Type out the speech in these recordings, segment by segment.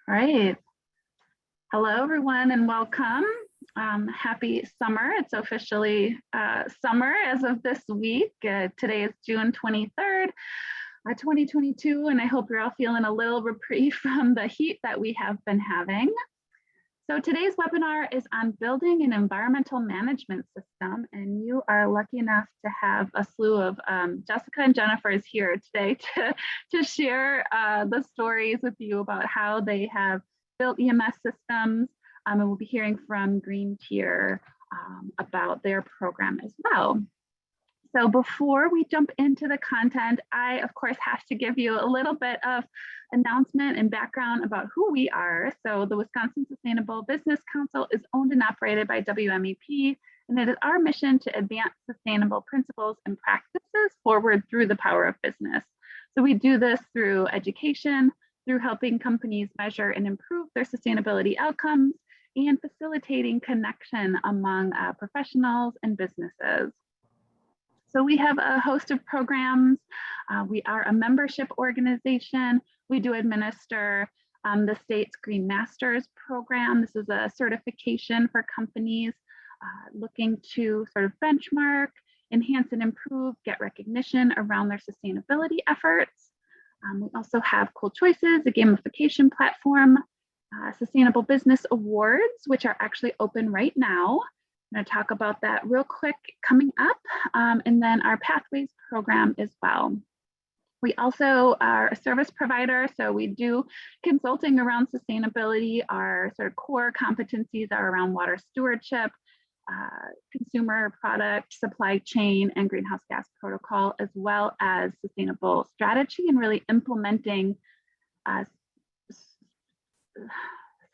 All right. Hello, everyone, and welcome. Happy summer. It's officially summer as of this week. Today is June 23rd, 2022, and I hope you're all feeling a little reprieve from the heat that we have been having. So today's webinar is on building an environmental management system, and you are lucky enough to have a slew of Jessica and Jennifer is here today to share the stories with you about how they have built EMS systems, and we'll be hearing from Green Tier about their program as well. So before we jump into the content, I, of course, have to give you a little bit of announcement and background about who we are. So the Wisconsin Sustainable Business Council is owned and operated by WMEP, and it is our mission to advance sustainable principles and practices forward through the power of business. So we do this through education, through helping companies measure and improve their sustainability outcomes, and facilitating connection among professionals and businesses. So we have a host of programs. We are a membership organization. We do administer the state's Green Masters program. This is a certification for companies looking to sort of benchmark, enhance and improve, get recognition around their sustainability efforts. We also have Cool Choices, a gamification platform, Sustainable Business Awards, which are actually open right now. I'm going to talk about that real quick coming up, and then our Pathways program as well. We also are a service provider, so we do consulting around sustainability. Our sort of core competencies are around water stewardship, consumer product, supply chain, and greenhouse gas protocol, as well as sustainable strategy and really implementing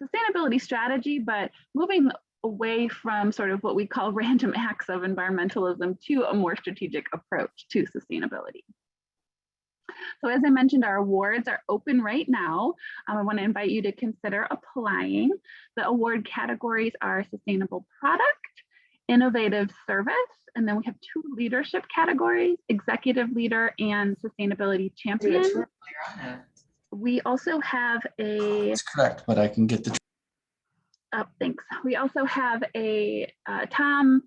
sustainability strategy, but moving away from sort of what we call random acts of environmentalism to a more strategic approach to sustainability. So as I mentioned, our awards are open right now. I want to invite you to consider applying. The award categories are sustainable product, innovative service, and then we have two leadership categories, executive leader and sustainability champion. We also have a... That's correct, but I can get the... thanks. We also have a Tom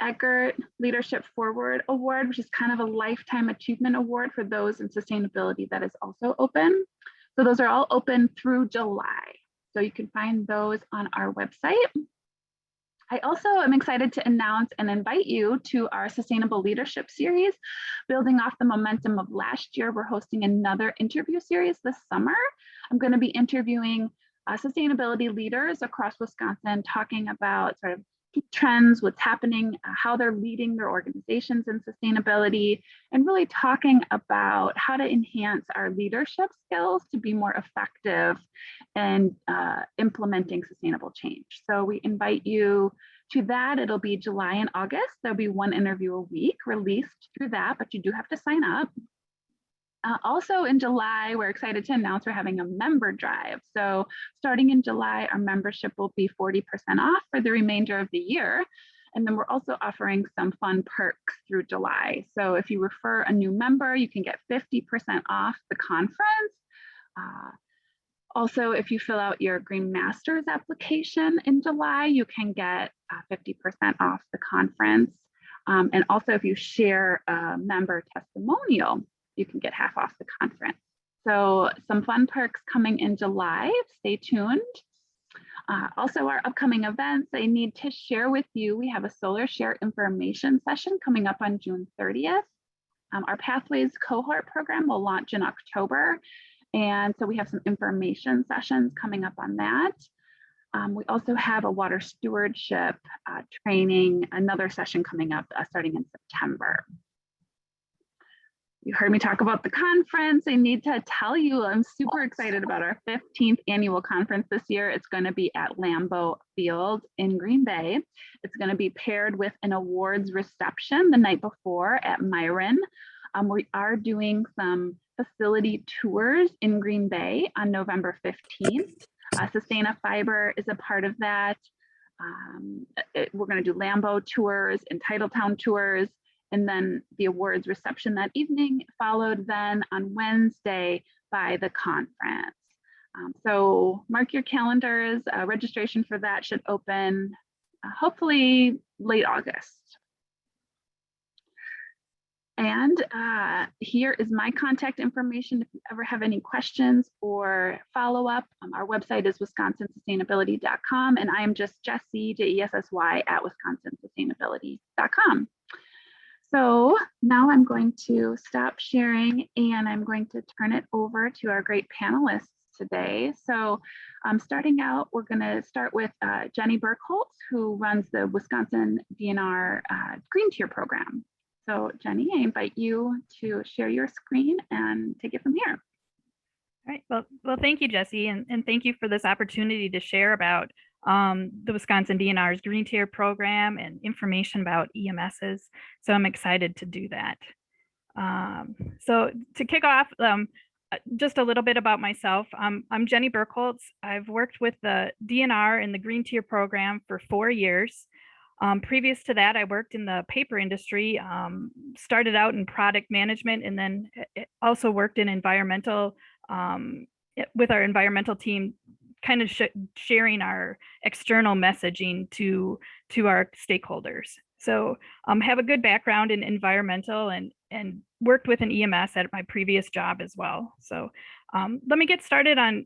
Eckert Leadership Forward Award, which is kind of a lifetime achievement award for those in sustainability that is also open. So those are all open through July. So you can find those on our website. I also am excited to announce and invite you to our Sustainable Leadership Series. Building off the momentum of last year, we're hosting another interview series this summer. I'm going to be interviewing sustainability leaders across Wisconsin, talking about sort of key trends, what's happening, how they're leading their organizations in sustainability, and really talking about how to enhance our leadership skills to be more effective in implementing sustainable change. So we invite you to that. It'll be July and August. There'll be one interview a week released through that, but you do have to sign up. Also in July, we're excited to announce we're having a member drive. So starting in July, our membership will be 40% off for the remainder of the year. And then we're also offering some fun perks through July. So if you refer a new member, you can get 50% off the conference. Also, if you fill out your Green Masters application in July, you can get 50% off the conference. And also if you share a member testimonial, you can get half off the conference. So some fun perks coming in July, stay tuned. Also our upcoming events, I need to share with you, we have a Solar Share information session coming up on June 30th. Our Pathways cohort program will launch in October. And so we have some information sessions coming up on that. We also have a water stewardship training, another session coming up starting in September. You heard me talk about the conference. I need to tell you, I'm super excited about our 15th annual conference this year. It's going to be at Lambeau Field in Green Bay. It's going to be paired with an awards reception the night before at Myron. We are doing some facility tours in Green Bay on November 15th. Sustain Fiber is a part of that. We're going to do Lambeau tours and Titletown tours. And then the awards reception that evening, followed then on Wednesday by the conference. So mark your calendars. Registration for that should open hopefully late August. And here is my contact information if you ever have any questions or follow-up. Our website is wisconsinsustainability.com, and I am just Jessie, Jessy, at wisconsinsustainability.com. So now I'm going to stop sharing and I'm going to turn it over to our great panelists today. So starting out, we're going to start with Jenny Burkholz, who runs the Wisconsin DNR Green Tier program. So Jenny, I invite you to share your screen and take it from here. All right. Well, thank you, Jessie, and thank you for this opportunity to share about the Wisconsin DNR's Green Tier program and information about EMSs. So I'm excited to do that. So to kick off, just a little bit about myself. I'm Jenny Burkholz. I've worked with the DNR and the Green Tier program for 4 years. Previous to that, I worked in the paper industry, started out in product management, and then also worked in environmental, with our environmental team, kind of sharing our external messaging to our stakeholders. So have a good background in environmental and worked with an EMS at my previous job as well. So let me get started on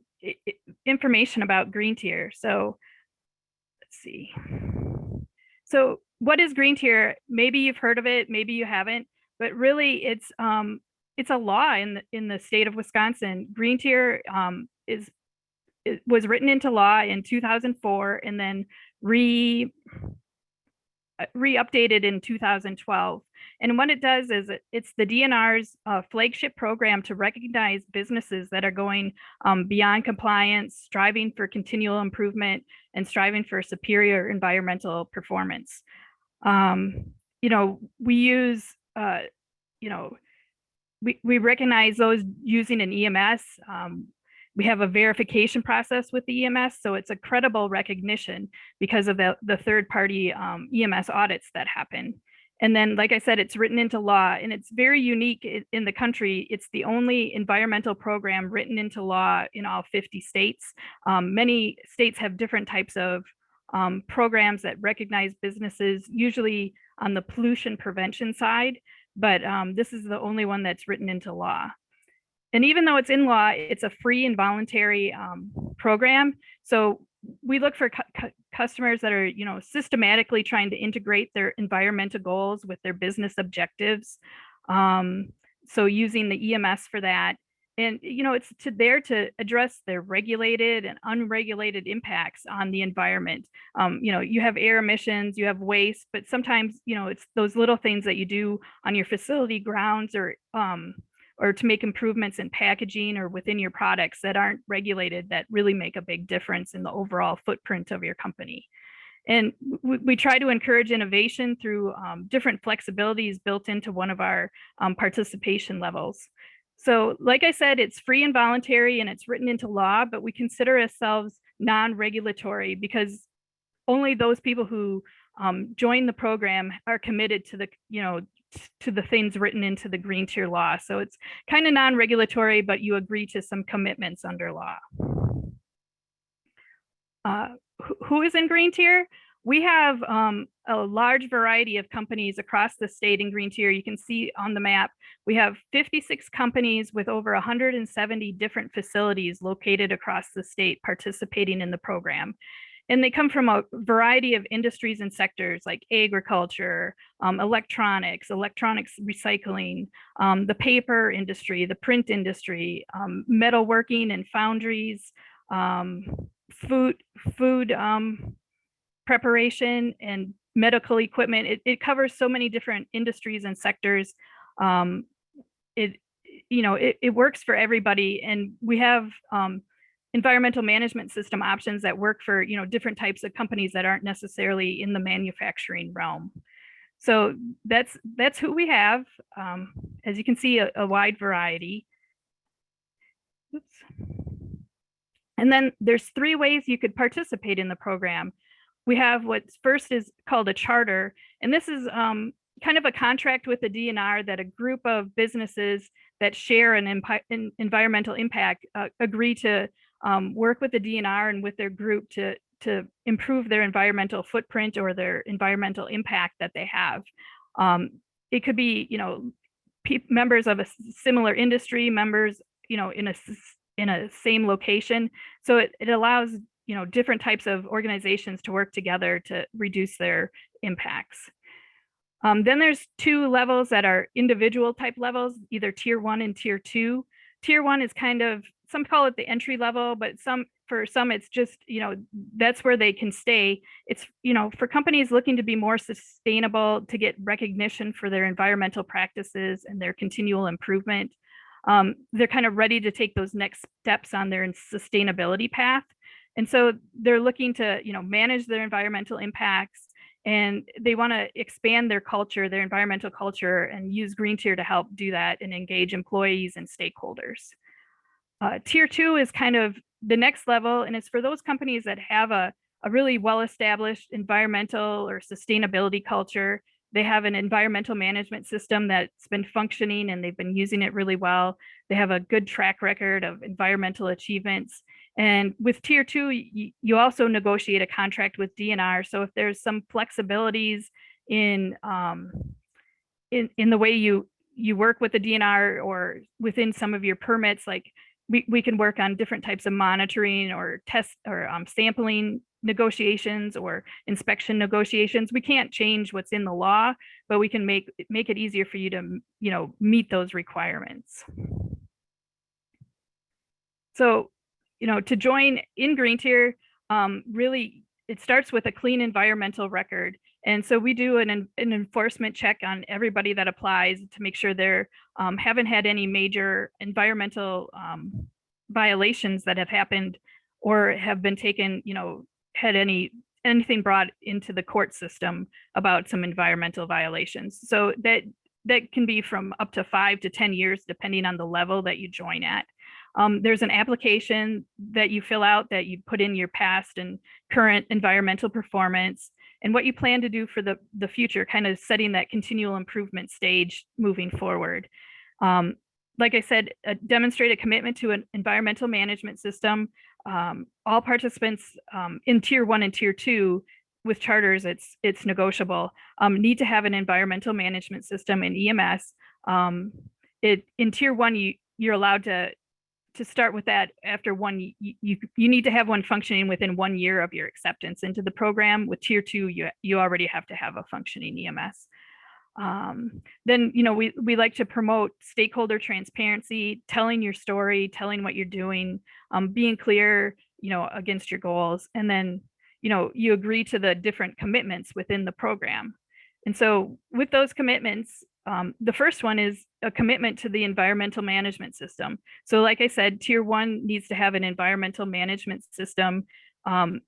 information about Green Tier. So let's see. So what is Green Tier? Maybe you've heard of it, maybe you haven't, but really it's a law in the state of Wisconsin. Green Tier was written into law in 2004 and then re-updated in 2012. And what it does is it's the DNR's flagship program to recognize businesses that are going beyond compliance, striving for continual improvement, and striving for superior environmental performance. We use, we recognize those using an EMS. We have a verification process with the EMS, so it's a credible recognition because of the third-party EMS audits that happen. And then, like I said, it's written into law, and it's very unique in the country. It's the only environmental program written into law in all 50 states. Many states have different types of programs that recognize businesses, usually on the pollution prevention side, but this is the only one that's written into law. And even though it's in law, it's a free and voluntary program. So we look for customers that are, systematically trying to integrate their environmental goals with their business objectives. So using the EMS for that. And, it's there to address their regulated and unregulated impacts on the environment. You have air emissions, you have waste, but sometimes, it's those little things that you do on your facility grounds or to make improvements in packaging or within your products that aren't regulated that really make a big difference in the overall footprint of your company. And we try to encourage innovation through different flexibilities built into one of our participation levels. So like I said, it's free and voluntary and it's written into law, but we consider ourselves non-regulatory because only those people who join the program are committed to the things written into the Green Tier law. So it's kind of non-regulatory, but you agree to some commitments under law. Who is in Green Tier? We have a large variety of companies across the state in Green Tier. You can see on the map, we have 56 companies with over 170 different facilities located across the state participating in the program. And they come from a variety of industries and sectors like agriculture, electronics recycling, the paper industry, the print industry, metalworking and foundries, food preparation and medical equipment. It covers so many different industries and sectors. It works for everybody, and we have environmental management system options that work for different types of companies that aren't necessarily in the manufacturing realm. So that's who we have. As you can see, a wide variety. Oops. And then there's 3 ways you could participate in the program. We have what's first is called a charter, and this is kind of a contract with the DNR that a group of businesses that share an environmental impact agree to work with the DNR and with their group to improve their environmental footprint or their environmental impact that they have. It could be, members of a similar industry, members, in a same location. So it allows, different types of organizations to work together to reduce their impacts. Then there's two levels that are individual type levels, either tier 1 and tier 2. Tier 1 is kind of, some call it the entry level, but for some it's just, that's where they can stay. It's, for companies looking to be more sustainable, to get recognition for their environmental practices and their continual improvement. They're kind of ready to take those next steps on their sustainability path. And so they're looking to, manage their environmental impacts, and they want to expand their culture, their environmental culture, and use Green Tier to help do that and engage employees and stakeholders. Tier 2 is kind of the next level, and it's for those companies that have a really well-established environmental or sustainability culture. They have an environmental management system that's been functioning and they've been using it really well. They have a good track record of environmental achievements. And with tier 2, you also negotiate a contract with DNR. So if there's some flexibilities in the way you work with the DNR or within some of your permits, like we can work on different types of monitoring or test or sampling negotiations or inspection negotiations. We can't change what's in the law, but we can make it easier for you to, meet those requirements. So, to join in Green Tier, really, it starts with a clean environmental record. And so we do an enforcement check on everybody that applies to make sure they haven't had any major environmental violations that have happened or have been taken, had anything brought into the court system about some environmental violations. So that can be from up to 5 to 10 years, depending on the level that you join at. There's an application that you fill out that you put in your past and current environmental performance and what you plan to do for the future, kind of setting that continual improvement stage moving forward. Like I said, demonstrate a commitment to an environmental management system. All participants in tier 1 and tier 2 with charters, it's negotiable, need to have an environmental management system in EMS. In tier 1, you're allowed to start with that after one. You need to have one functioning within 1 year of your acceptance into the program. With tier 2, you already have to have a functioning EMS. Then, we like to promote stakeholder transparency, telling your story, telling what you're doing, being clear, against your goals. And then, you agree to the different commitments within the program. And so with those commitments, the first one is a commitment to the environmental management system. So like I said, tier 1 needs to have an environmental management system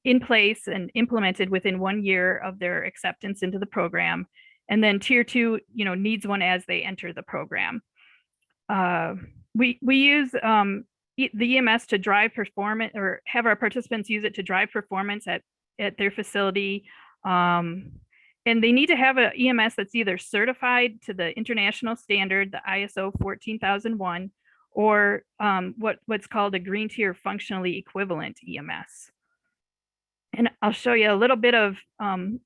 in place and implemented within 1 year of their acceptance into the program. And then tier 2, needs one as they enter the program. We use the EMS to drive performance, or have our participants use it to drive performance at their facility. And they need to have an EMS that's either certified to the international standard, the ISO 14001, or what's called a Green Tier functionally equivalent EMS. And I'll show you a little bit of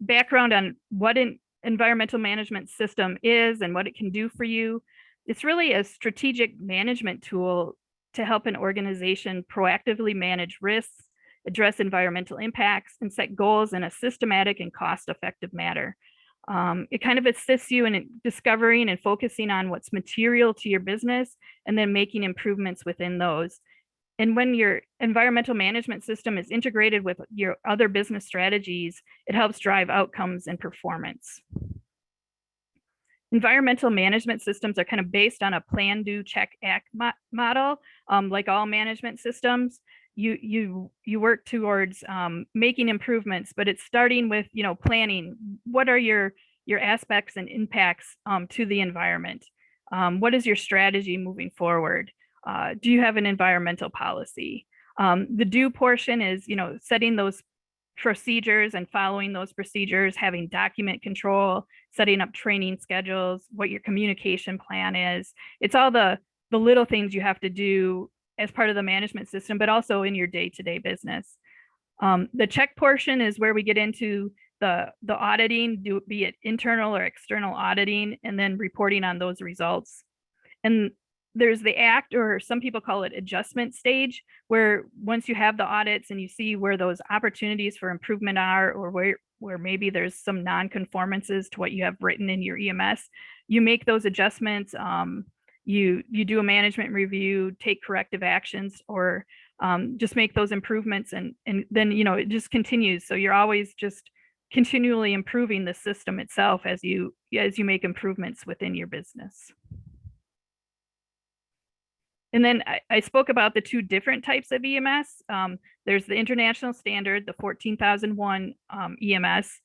background on what an environmental management system is and what it can do for you. It's really a strategic management tool to help an organization proactively manage risks, address environmental impacts, and set goals in a systematic and cost-effective manner. It kind of assists you in discovering and focusing on what's material to your business and then making improvements within those. And when your environmental management system is integrated with your other business strategies, it helps drive outcomes and performance. Environmental management systems are kind of based on a plan, do, check, act model. Like all management systems, you work towards making improvements, but it's starting with planning. What are your aspects and impacts to the environment? What is your strategy moving forward? Do you have an environmental policy? The do portion is setting those procedures and following those procedures, having document control, setting up training schedules, what your communication plan is. It's all the little things you have to do as part of the management system, but also in your day-to-day business. The check portion is where we get into the auditing, be it internal or external auditing, and then reporting on those results. And there's the act, or some people call it adjustment stage, where once you have the audits and you see where those opportunities for improvement are, or where maybe there's some non-conformances to what you have written in your EMS, you make those adjustments. You do a management review, take corrective actions, or just make those improvements, and then it just continues. So you're always just continually improving the system itself as you make improvements within your business. And then I spoke about the two different types of EMS. There's the international standard, the 14001 EMS,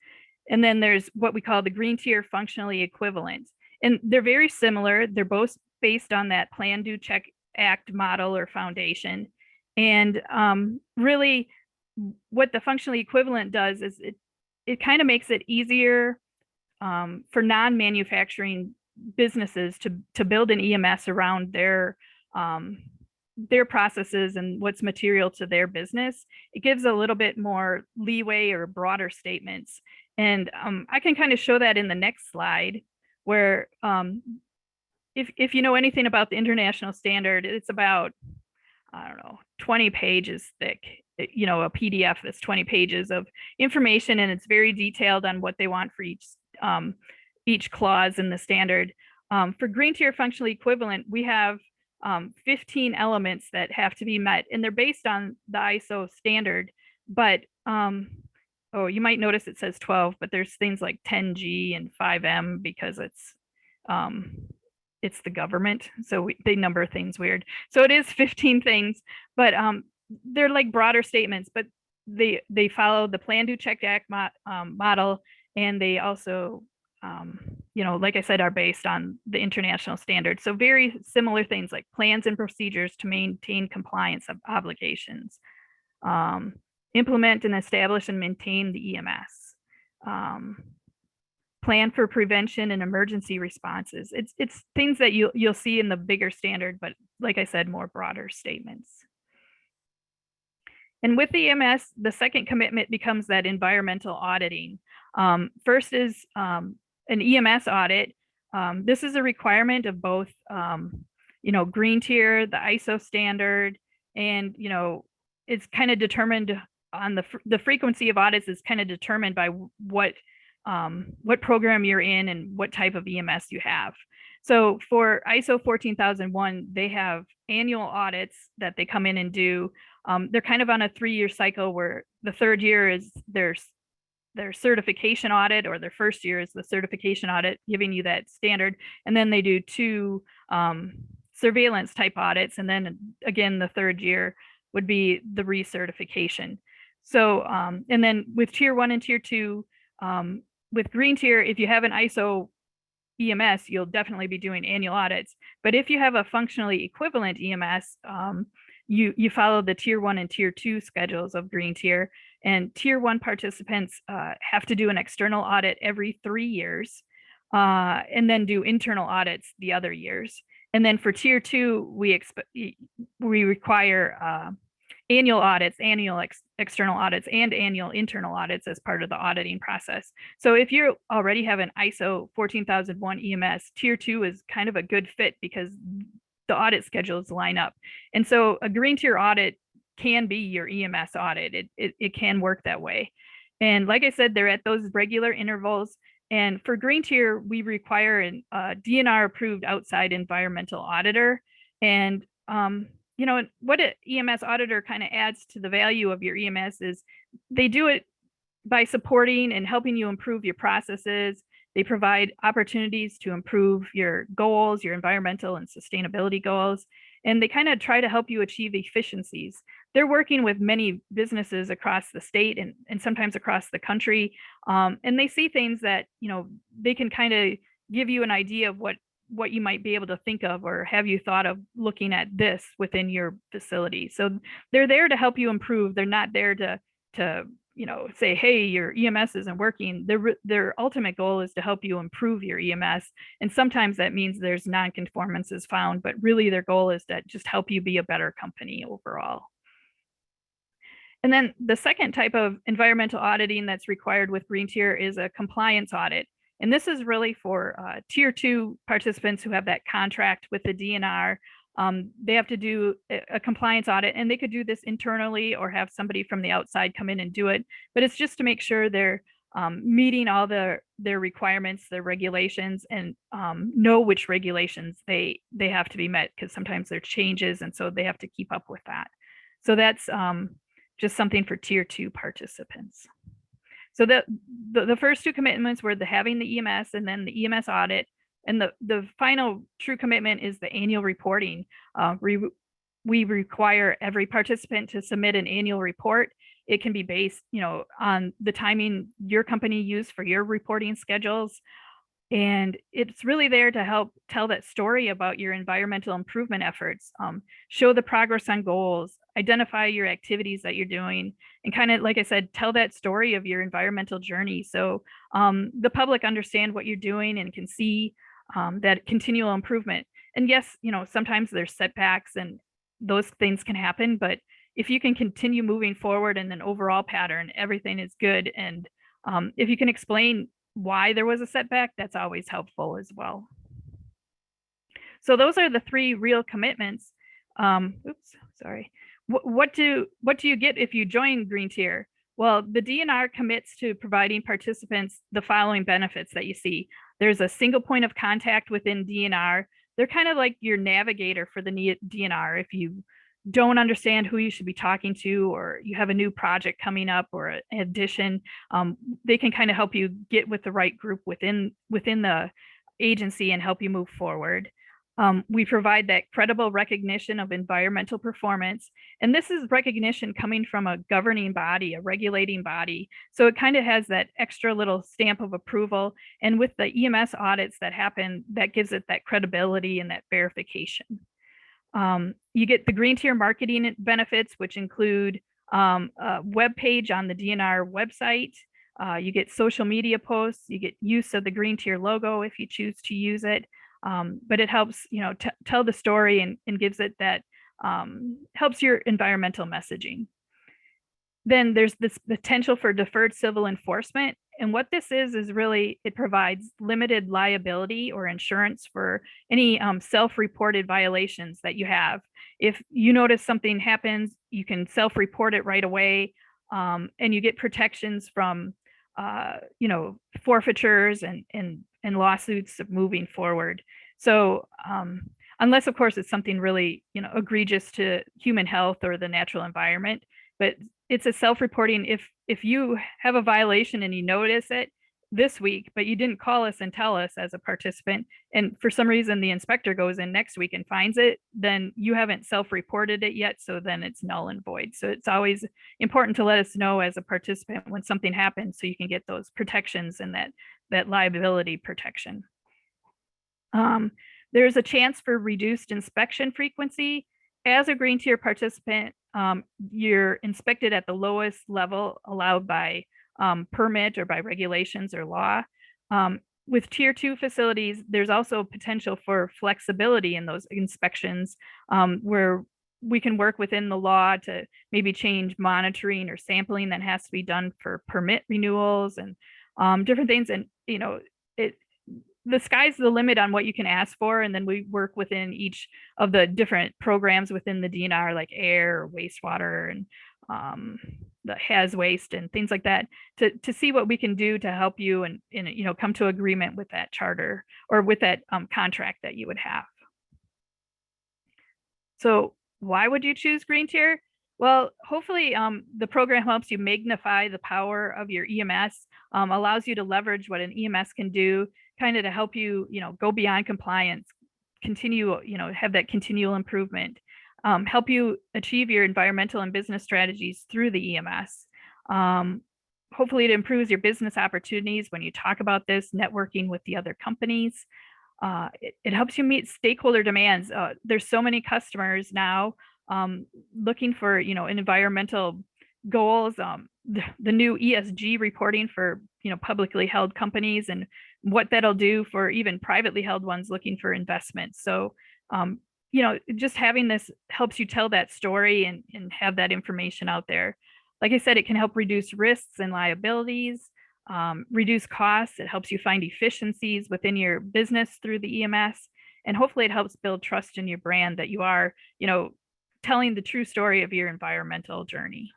and then there's what we call the green tier functionally equivalent. And they're very similar. They're both based on that plan, do, check, act model or foundation. And really what the functionally equivalent does is it kind of makes it easier for non-manufacturing businesses to build an EMS around their processes and what's material to their business. It gives a little bit more leeway or broader statements. And I can kind of show that in the next slide, where if you know anything about the international standard, it's about, I don't know, 20 pages thick, a PDF that's 20 pages of information, and it's very detailed on what they want for each clause in the standard. For green tier functionally equivalent, we have 15 elements that have to be met, and they're based on the ISO standard. But you might notice it says 12, but there's things like 10G and 5M because it's the government, so they number things weird. So it is 15 things, but they're like broader statements, but they follow the plan, do, check, act model, and they also like I said, are based on the international standard. So very similar things like plans and procedures to maintain compliance of obligations, implement and establish and maintain the EMS, plan for prevention and emergency responses. It's things that you'll see in the bigger standard, but like I said, more broader statements. And with the EMS, the second commitment becomes that environmental auditing. First is an EMS audit. This is a requirement of both, green tier, the ISO standard, and, it's kind of determined on the frequency of audits is kind of determined by what program you're in and what type of EMS you have. So for ISO 14001, they have annual audits that they come in and do. They're kind of on a 3-year cycle, where the third year is their certification audit, or their first year is the certification audit, giving you that standard. And then they do 2 surveillance type audits. And then again, the third year would be the recertification. So, and then with tier 1 and tier 2, with green tier, if you have an ISO EMS, you'll definitely be doing annual audits. But if you have a functionally equivalent EMS, you follow the tier 1 and tier 2 schedules of green tier. And tier 1 participants have to do an external audit every 3 years, and then do internal audits the other years. And then for tier 2, we require annual audits, annual external audits, and annual internal audits as part of the auditing process. So if you already have an ISO 14001 EMS, tier 2 is kind of a good fit because the audit schedules line up. And so a green tier audit can be your EMS audit. It can work that way. And like I said, they're at those regular intervals. And for green tier, we require a DNR approved outside environmental auditor. And what an EMS auditor kind of adds to the value of your EMS is they do it by supporting and helping you improve your processes. They provide opportunities to improve your goals, your environmental and sustainability goals, and they kind of try to help you achieve efficiencies. They're working with many businesses across the state and sometimes across the country, and they see things that, they can kind of give you an idea of what you might be able to think of, or have you thought of looking at this within your facility. So they're there to help you improve. They're not there to say, hey, your EMS isn't working. Their ultimate goal is to help you improve your EMS. And sometimes that means there's non-conformances found, but really their goal is to just help you be a better company overall. And then the second type of environmental auditing that's required with Green Tier is a compliance audit. And this is really for Tier 2 participants who have that contract with the DNR. They have to do a compliance audit, and they could do this internally or have somebody from the outside come in and do it. But it's just to make sure they're meeting all their requirements, their regulations, and know which regulations they have to be met, because sometimes there are changes, and so they have to keep up with that. So that's just something for Tier 2 participants. So the first two commitments were having the EMS and then the EMS audit. And the final true commitment is the annual reporting. We require every participant to submit an annual report. It can be based, on the timing your company used for your reporting schedules. And it's really there to help tell that story about your environmental improvement efforts, show the progress on goals, identify your activities that you're doing, and kind of, like I said, tell that story of your environmental journey. So the public understand what you're doing and can see that continual improvement. And yes, sometimes there's setbacks and those things can happen, but if you can continue moving forward in an overall pattern, everything is good. And if you can explain why there was a setback, that's always helpful as well. So those are the three real commitments. Oops, sorry. What do you get if you join Green Tier? Well, the DNR commits to providing participants the following benefits that you see. There's a single point of contact within DNR. They're kind of like your navigator for the DNR. If you don't understand who you should be talking to, or you have a new project coming up or an addition, they can kind of help you get with the right group within the agency and help you move forward. We provide that credible recognition of environmental performance. And this is recognition coming from a governing body, a regulating body. So it kind of has that extra little stamp of approval. And with the EMS audits that happen, that gives it that credibility and that verification. You get the Green Tier marketing benefits, which include a web page on the DNR website. You get social media posts. You get use of the Green Tier logo if you choose to use it. But it helps, tell the story and gives it that, helps your environmental messaging. Then there's this potential for deferred civil enforcement. And what this is really, it provides limited liability or insurance for any self-reported violations that you have. If you notice something happens, you can self-report it right away, and you get protections from, forfeitures and lawsuits moving forward. So unless, of course, it's something really, egregious to human health or the natural environment, but it's a self-reporting. If you have a violation and you notice it this week, but you didn't call us and tell us as a participant, and for some reason the inspector goes in next week and finds it, then you haven't self-reported it yet, so then it's null and void. So it's always important to let us know as a participant when something happens, so you can get those protections and that liability protection. There's a chance for reduced inspection frequency. As a Green Tier participant, you're inspected at the lowest level allowed by permit or by regulations or law. With Tier 2 facilities, there's also potential for flexibility in those inspections, where we can work within the law to maybe change monitoring or sampling that has to be done for permit renewals and different things. And the sky's the limit on what you can ask for. And then we work within each of the different programs within the DNR, like air, or wastewater, and the has waste and things like that, to see what we can do to help you and come to agreement with that charter or with that contract that you would have. So why would you choose Green Tier? Well, hopefully the program helps you magnify the power of your EMS, allows you to leverage what an EMS can do, kind of to help you, go beyond compliance, continue, have that continual improvement, help you achieve your environmental and business strategies through the EMS. Hopefully it improves your business opportunities when you talk about this, networking with the other companies. It helps you meet stakeholder demands. There's so many customers now looking for, an environmental goals, the new ESG reporting for publicly held companies, and what that'll do for even privately held ones looking for investments. So just having this helps you tell that story and have that information out there. Like I said, it can help reduce risks and liabilities, reduce costs. It helps you find efficiencies within your business through the EMS, and hopefully it helps build trust in your brand that you are telling the true story of your environmental journey.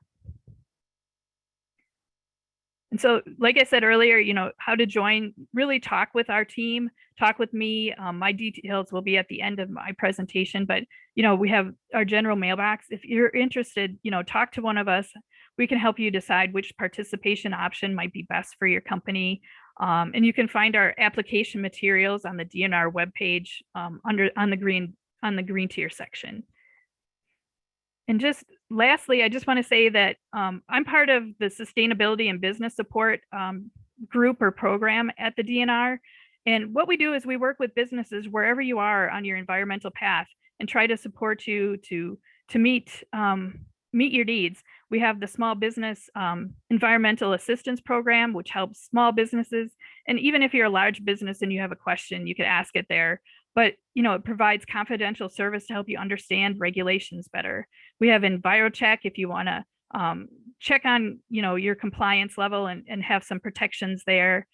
And so, like I said earlier, how to join, really talk with our team, talk with me. My details will be at the end of my presentation, but, we have our general mailbox. If you're interested, talk to one of us. We can help you decide which participation option might be best for your company. And you can find our application materials on the DNR webpage on the green tier section. And just lastly, I just want to say that I'm part of the sustainability and business support group or program at the DNR. And what we do is we work with businesses wherever you are on your environmental path and try to support you to meet your needs. We have the small business environmental assistance program, which helps small businesses. And even if you're a large business and you have a question, you could ask it there. But it provides confidential service to help you understand regulations better. We have EnviroCheck if you want to check on your compliance level and have some protections there.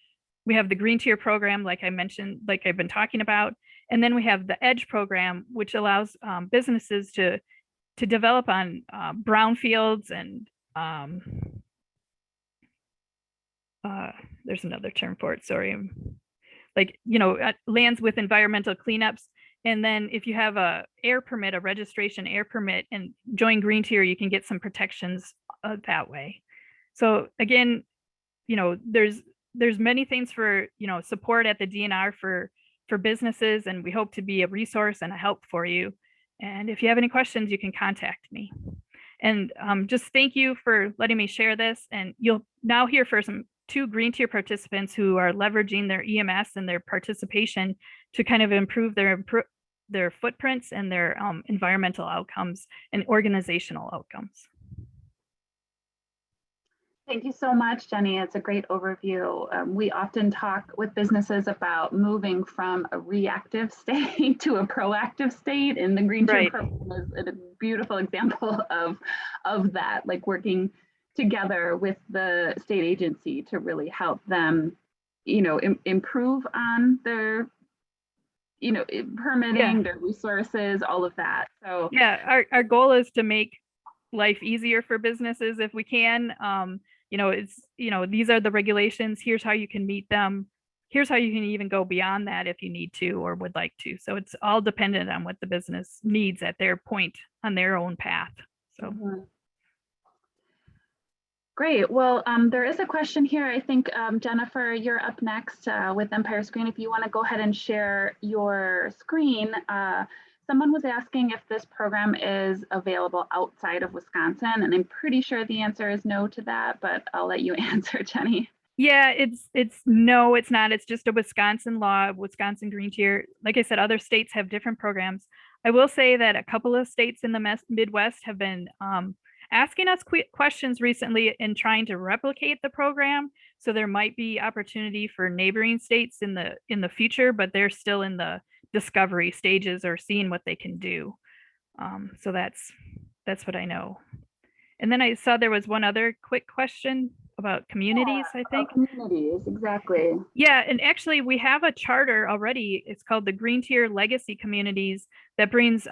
We have the Green Tier program, like I mentioned, like I've been talking about, and then we have the EDGE program, which allows businesses to develop on brownfields and there's another term for it. Sorry. Like, lands with environmental cleanups. And then if you have a registration air permit and join Green Tier, you can get some protections that way. So again, there's many things for, support at the DNR for businesses, and we hope to be a resource and a help for you. And if you have any questions, you can contact me. And just thank you for letting me share this. And you'll now hear from two Green Tier participants who are leveraging their EMS and their participation to kind of improve their footprints and their environmental outcomes and organizational outcomes. Thank you so much, Jenny. It's a great overview. We often talk with businesses about moving from a reactive state to a proactive state, and the Green Tier program is a beautiful example of that, like working together with the state agency to really help them, improve on their, permitting, their resources, all of that. So yeah, our goal is to make life easier for businesses if we can. It's, these are the regulations. Here's how you can meet them. Here's how you can even go beyond that if you need to or would like to. So it's all dependent on what the business needs at their point on their own path. So. Great. Well, there is a question here. I think, Jennifer, you're up next with Empire Screen. If you want to go ahead and share your screen. Someone was asking if this program is available outside of Wisconsin, and I'm pretty sure the answer is no to that, but I'll let you answer, Jenny. Yeah, it's no, it's not. It's just a Wisconsin law, Wisconsin Green Tier. Like I said, other states have different programs. I will say that a couple of states in the Midwest have been asking us questions recently and trying to replicate the program. So there might be opportunity for neighboring states in the future, but they're still in the discovery stages or seeing what they can do. So that's what I know. And then I saw there was one other quick question about communities, I think. Communities, exactly. Yeah, and actually we have a charter already. It's called the Green Tier Legacy Communities that brings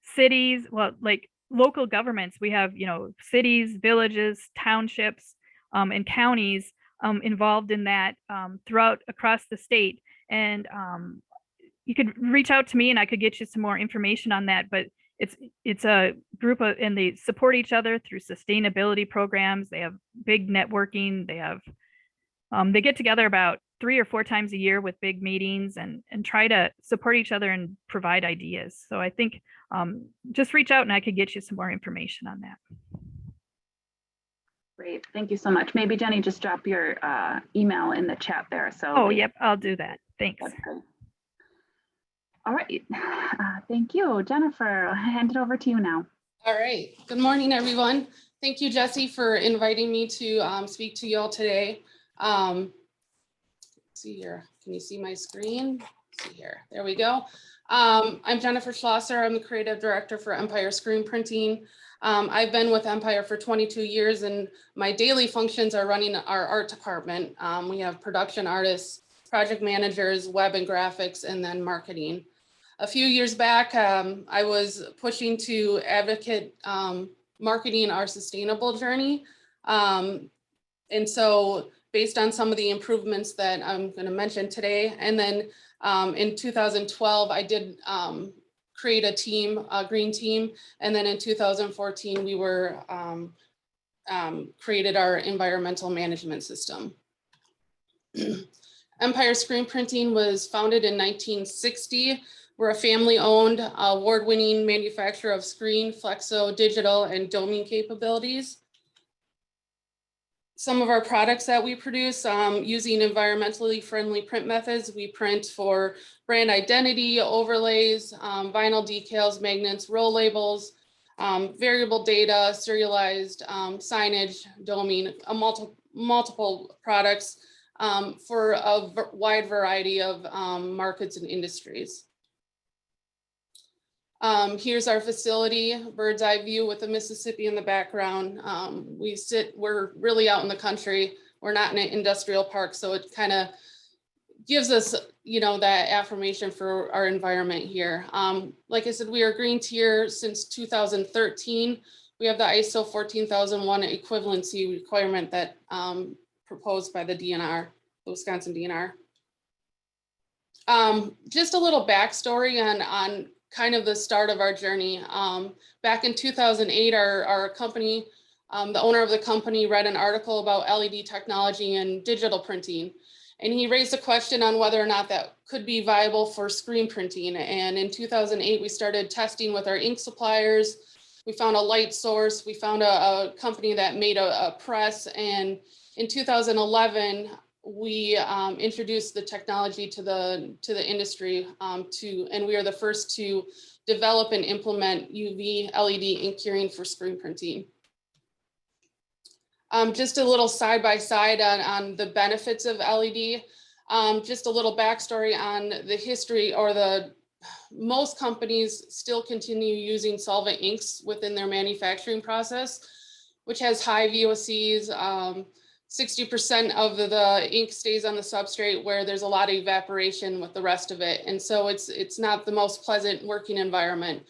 cities, well, like local governments. We have, cities, villages, townships, and counties involved in that across the state. And you could reach out to me and I could get you some more information on that, but it's a group of, and they support each other through sustainability programs. They have big networking. They have, they get together about 3 or 4 times a year with big meetings and try to support each other and provide ideas. So I think just reach out and I could get you some more information on that. Great, thank you so much. Maybe Jenny, just drop your email in the chat there. So yep, I'll do that. Thanks. All right, thank you. Jennifer, I'll hand it over to you now. All right, good morning, everyone. Thank you, Jesse, for inviting me to speak to you all today. Let's see here, can you see my screen? Let's see here, there we go. I'm Jennifer Schlosser. I'm the creative director for Empire Screen Printing. I've been with Empire for 22 years and my daily functions are running our art department. We have production artists, project managers, web and graphics, and then marketing. A few years back, I was pushing to advocate marketing our sustainable journey. And so based on some of the improvements that I'm going to mention today, and then in 2012, I did create a team, a green team. And then in 2014, we were created our environmental management system. Empire Screen Printing was founded in 1960. We're a family-owned, award-winning manufacturer of screen, flexo, digital, and doming capabilities. Some of our products that we produce using environmentally friendly print methods, we print for brand identity, overlays, vinyl decals, magnets, roll labels, variable data, serialized signage, doming, multiple products for a wide variety of markets and industries. Here's our facility, bird's eye view with the Mississippi in the background. We're really out in the country. We're not in an industrial park, so it kind of gives us, you know, that affirmation for our environment here. Like I said, we are green tier since 2013. We have the ISO 14001 equivalency requirement that proposed by the DNR, the Wisconsin DNR. Just a little backstory on kind of the start of our journey. Back in 2008, our company, the owner of the company read an article about LED technology and digital printing. And he raised a question on whether or not that could be viable for screen printing. And in 2008, we started testing with our ink suppliers. We found a light source. We found a company that made a press. And in 2011, we introduced the technology to the industry and we are the first to develop and implement UV LED ink curing for screen printing. Just a little side by side on the benefits of LED. Just a little backstory on the history, or most companies still continue using solvent inks within their manufacturing process, which has high VOCs. 60% of the ink stays on the substrate, where there's a lot of evaporation with the rest of it. And so it's not the most pleasant working environment.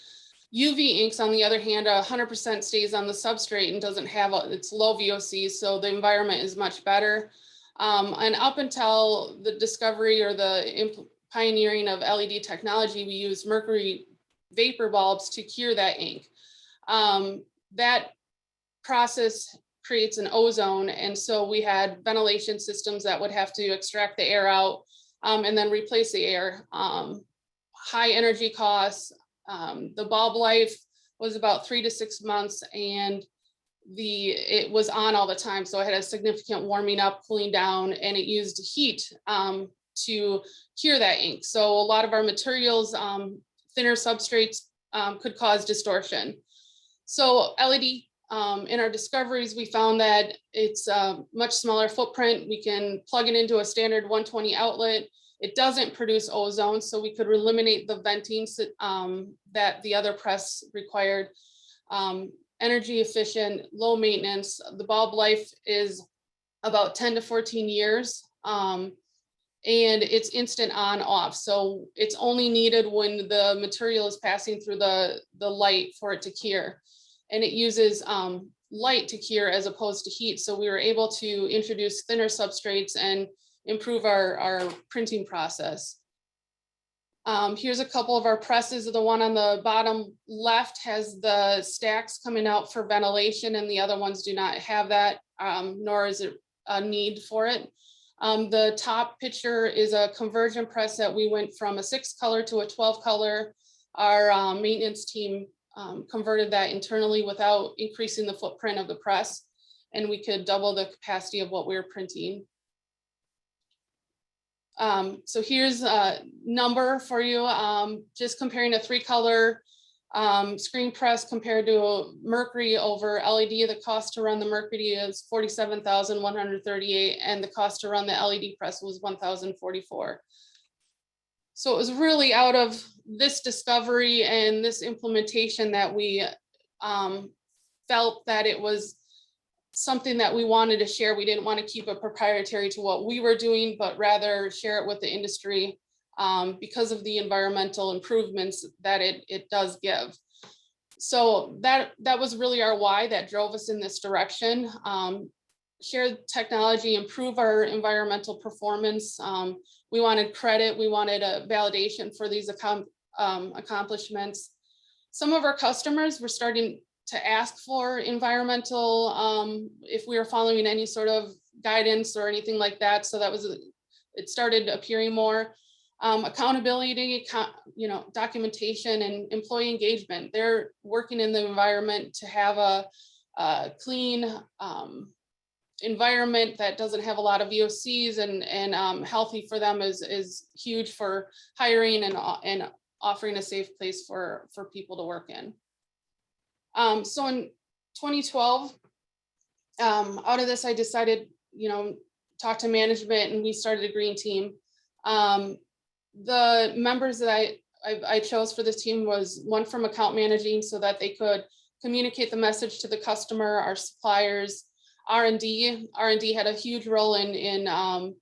UV inks, on the other hand, 100% stays on the substrate and doesn't have, it's low VOC, so the environment is much better. And up until the discovery or the pioneering of LED technology, we used mercury vapor bulbs to cure that ink. That process creates an ozone, and so we had ventilation systems that would have to extract the air out and then replace the air. High energy costs. The bulb life was about 3 to 6 months, and it was on all the time, so it had a significant warming up, cooling down, and it used heat to cure that ink. So a lot of our materials, thinner substrates, could cause distortion. So LED, in our discoveries, we found that it's a much smaller footprint. We can plug it into a standard 120 outlet. It doesn't produce ozone, so we could eliminate the venting that the other press required. Energy efficient, low maintenance. The bulb life is about 10 to 14 years. And it's instant on off. So it's only needed when the material is passing through the light for it to cure. And it uses light to cure as opposed to heat. So we were able to introduce thinner substrates and improve our printing process. Here's a couple of our presses. The one on the bottom left has the stacks coming out for ventilation, and the other ones do not have that, nor is it a need for it. The top picture is a conversion press that we went from a 6-color to a 12-color. Our maintenance team converted that internally without increasing the footprint of the press, and we could double the capacity of what we were printing. So here's a number for you, just comparing a 3-color Screen press compared to a Mercury over LED, the cost to run the Mercury is $47,138, and the cost to run the LED press was $1,044. So it was really out of this discovery and this implementation that we felt that it was something that we wanted to share. We didn't want to keep it proprietary to what we were doing, but rather share it with the industry because of the environmental improvements that it does give. So that was really our why that drove us in this direction. Share technology, improve our environmental performance. We wanted credit, we wanted a validation for these accomplishments. Some of our customers were starting to ask for environmental, if we were following any sort of guidance or anything like that. So that was, it started appearing more. Accountability, documentation and employee engagement. They're working in the environment to have a clean environment that doesn't have a lot of VOCs, and healthy for them is huge for hiring and offering a safe place for people to work in. So in 2012, out of this, I decided, talk to management, and we started a green team. The members that I chose for this team was one from account managing, so that they could communicate the message to the customer, our suppliers. R&D had a huge role in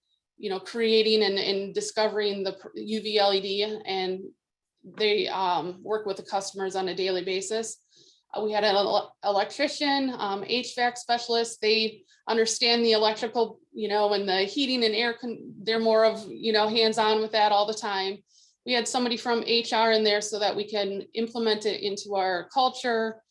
creating and discovering the UV LED, and they work with the customers on a daily basis. We had an electrician, HVAC specialist. They understand the electrical, and the heating and air, they're more of, hands-on with that all the time. We had somebody from HR in there so that we can implement it into our culture,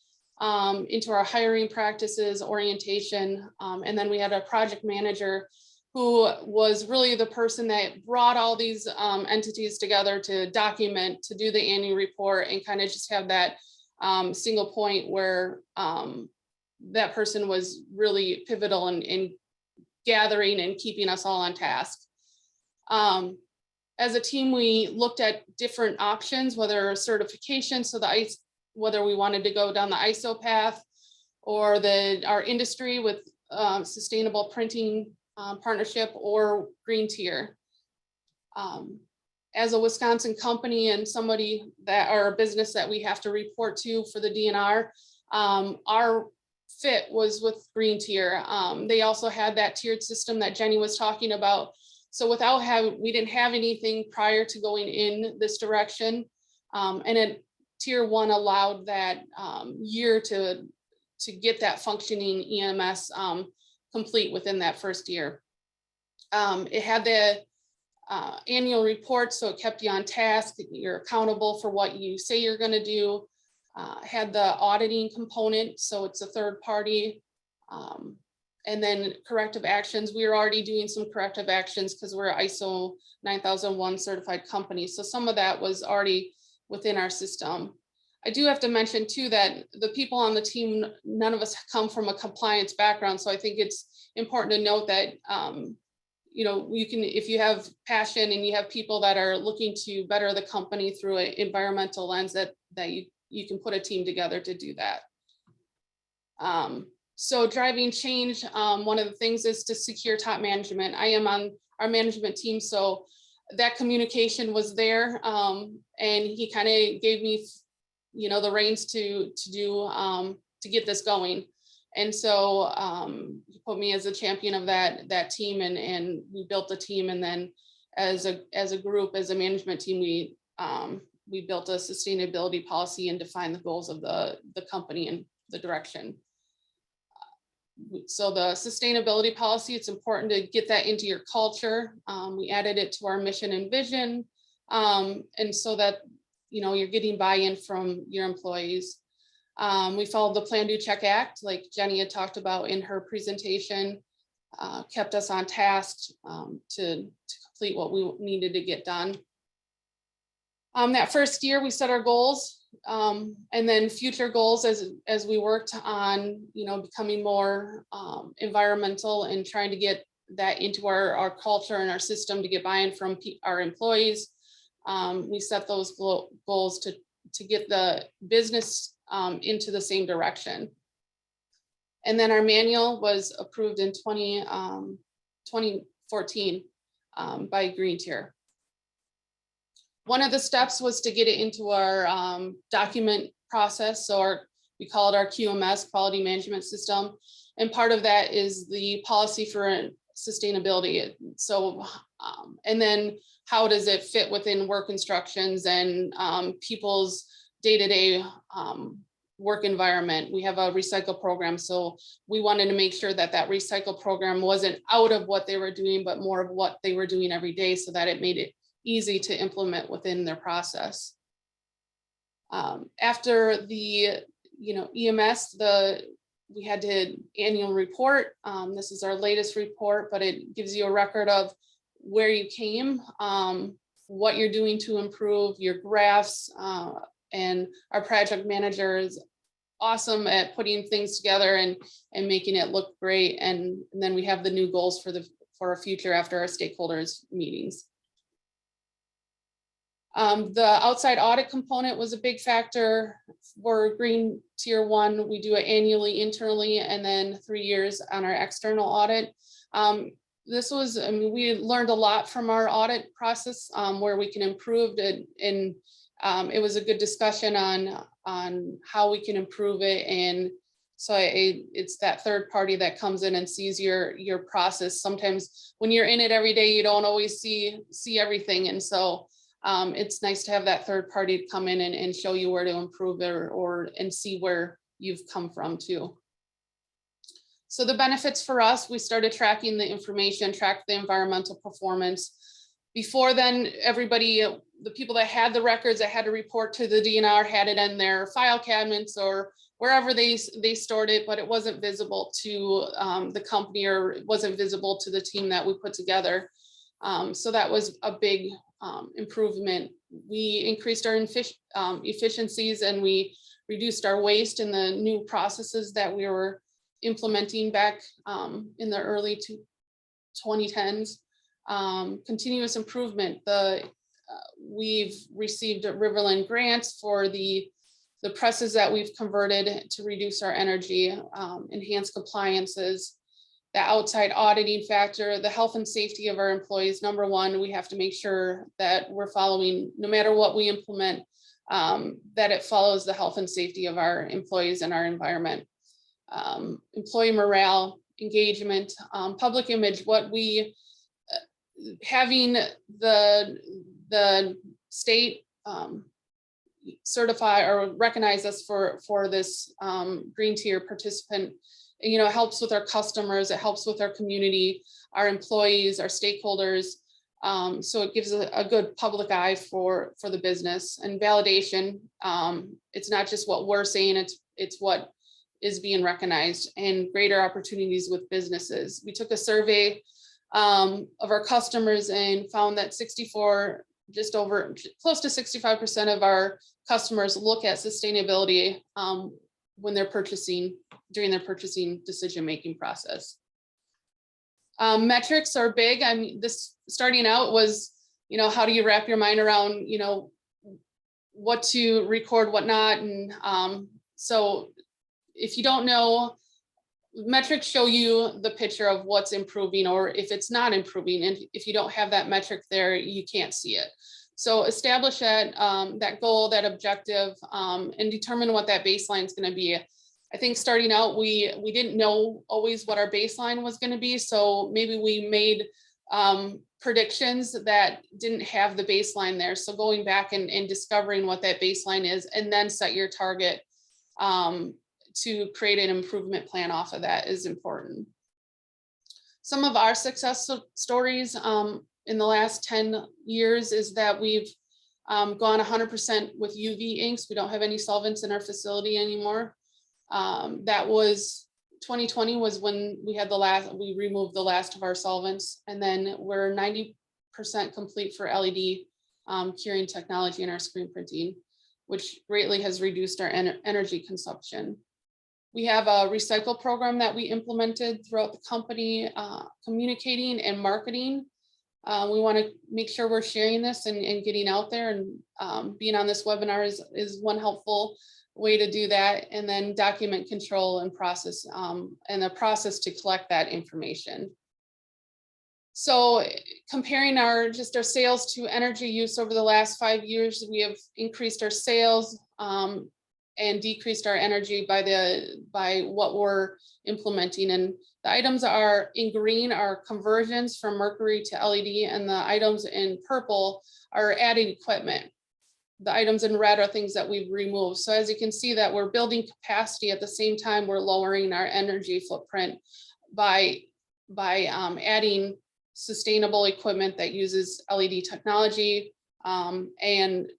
into our hiring practices, orientation. And then we had a project manager who was really the person that brought all these entities together to document, to do the annual report, and kind of just have that single point where that person was really pivotal in gathering and keeping us all on task. As a team, we looked at different options, whether certification, so whether we wanted to go down the ISO path, or our industry with sustainable printing partnership, or green tier. As a Wisconsin company and somebody or a business that we have to report to for the DNR, our fit was with green tier. They also had that tiered system that Jenny was talking about. So we didn't have anything prior to going in this direction. And then tier 1 allowed that year to get that functioning EMS complete within that first year. It had the annual report, so it kept you on task. You're accountable for what you say you're going to do. Had the auditing component, so it's a third party. And then corrective actions. We were already doing some corrective actions because we're ISO 9001 certified company. So some of that was already within our system. I do have to mention too that the people on the team, none of us come from a compliance background. So I think it's important to note that you can, if you have passion and you have people that are looking to better the company through an environmental lens, that you can put a team together to do that. So driving change, one of the things is to secure top management. I am on our management team, so that communication was there, and he kind of gave me, the reins to get this going. And so he put me as a champion of that team, and we built the team. And then as a group, as a management team, we built a sustainability policy and defined the goals of the company and the direction. So the sustainability policy, it's important to get that into your culture. We added it to our mission and vision, and so that you're getting buy-in from your employees. We followed the Plan, Do, Check, Act, like Jenny had talked about in her presentation, kept us on task to complete what we needed to get done. That first year, we set our goals, and then future goals as we worked on, becoming more environmental and trying to get that into our culture and our system to get buy-in from our employees. We set those goals to get the business into the same direction. And then our manual was approved in 2014 by Green Tier. One of the steps was to get it into our document process. So we call it our QMS, Quality Management System. And part of that is the policy for sustainability. So, and then how does it fit within work instructions and people's day-to-day work environment? We have a recycle program. So we wanted to make sure that that recycle program wasn't out of what they were doing, but more of what they were doing every day, so that it made it easy to implement within their process. After the EMS, we had the annual report. This is our latest report, but it gives you a record of where you came, what you're doing to improve, your graphs, and our project manager is awesome at putting things together and making it look great. And then we have the new goals for our future after our stakeholders meetings. The outside audit component was a big factor for Green Tier 1. We do it annually internally and then 3 years on our external audit. This was, we learned a lot from our audit process where we can improve it, and it was a good discussion on how we can improve it. And so it's that third party that comes in and sees your process. Sometimes when you're in it every day, you don't always see everything. And so it's nice to have that third party come in and show you where to improve it and see where you've come from too. So the benefits for us, we started tracking the information, track the environmental performance. Before then, everybody, the people that had the records that had to report to the DNR had it in their file cabinets or wherever they stored it, but it wasn't visible to the company, or it wasn't visible to the team that we put together. So that was a big improvement. We increased our efficiencies, and we reduced our waste in the new processes that we were implementing back in the early 2010s. Continuous improvement. We've received Riverland grants for the presses that we've converted to reduce our energy, enhance compliances. The outside auditing factor, the health and safety of our employees. Number one, we have to make sure that we're following, no matter what we implement, that it follows the health and safety of our employees and our environment. Employee morale, engagement, public image, what we, having the state certify or recognize us for this Green Tier participant, helps with our customers, it helps with our community, our employees, our stakeholders. So it gives a good public eye for the business. And validation, it's not just what we're saying, it's what is being recognized, and greater opportunities with businesses. We took a survey of our customers and found that close to 65% of our customers look at sustainability when they're purchasing, during their purchasing decision-making process. Metrics are big. I mean, this starting out was, how do you wrap your mind around, what to record, what not. And so if you don't know, metrics show you the picture of what's improving, or if it's not improving. And if you don't have that metric there, you can't see it. So establish that goal, that objective, and determine what that baseline is going to be. I think starting out, we didn't know always what our baseline was going to be. So maybe we made predictions that didn't have the baseline there. So going back and discovering what that baseline is, and then set your target to create an improvement plan off of that is important. Some of our success stories in the last 10 years is that we've gone 100% with UV inks. We don't have any solvents in our facility anymore. That was 2020 was when we had we removed the last of our solvents, and then we're 90% complete for LED curing technology in our screen printing, which greatly has reduced our energy consumption. We have a recycle program that we implemented throughout the company, communicating and marketing We want to make sure we're sharing this and getting out there, and being on this webinar is one helpful way to do that. And then document control and process, and the process to collect that information. So comparing our sales to energy use over the last 5 years, we have increased our sales and decreased our energy by what we're implementing. And the items are in green are conversions from mercury to LED, and the items in purple are adding equipment. The items in red are things that we've removed. So as you can see that we're building capacity at the same time we're lowering our energy footprint by adding sustainable equipment that uses LED technology, and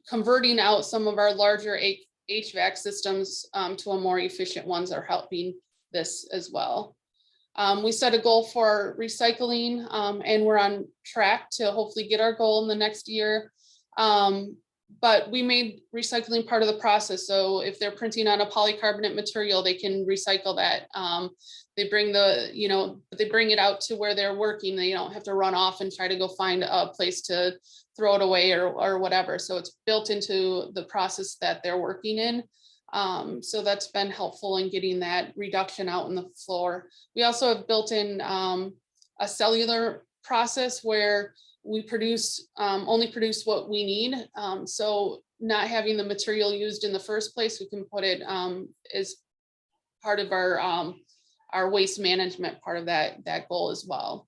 converting out some of our larger HVAC systems to a more efficient ones are helping this as well. We set a goal for recycling, and we're on track to hopefully get our goal in the next year. But we made recycling part of the process. So if they're printing on a polycarbonate material, they can recycle that. They bring they bring it out to where they're working. They don't have to run off and try to go find a place to throw it away or whatever. So it's built into the process that they're working in. So that's been helpful in getting that reduction out in the floor. We also have built in a cellular process where we only produce what we need. So not having the material used in the first place, we can put it as part of our waste management part of that goal as well.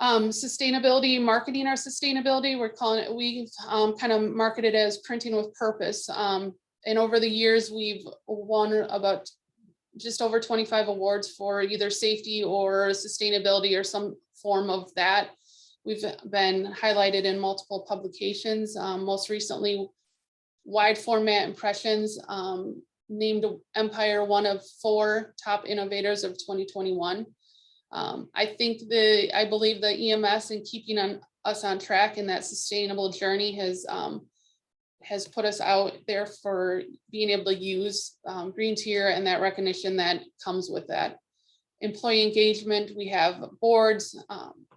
Sustainability, marketing our sustainability, we're calling it, we kind of market it as printing with purpose. And over the years, we've won about just over 25 awards for either safety or sustainability or some form of that. We've been highlighted in multiple publications. Most recently, Wide Format Impressions named Empire one of 4 top innovators of 2021. I believe the EMS and keeping us on track in that sustainable journey has put us out there for being able to use green tier and that recognition that comes with that. Employee engagement, we have boards,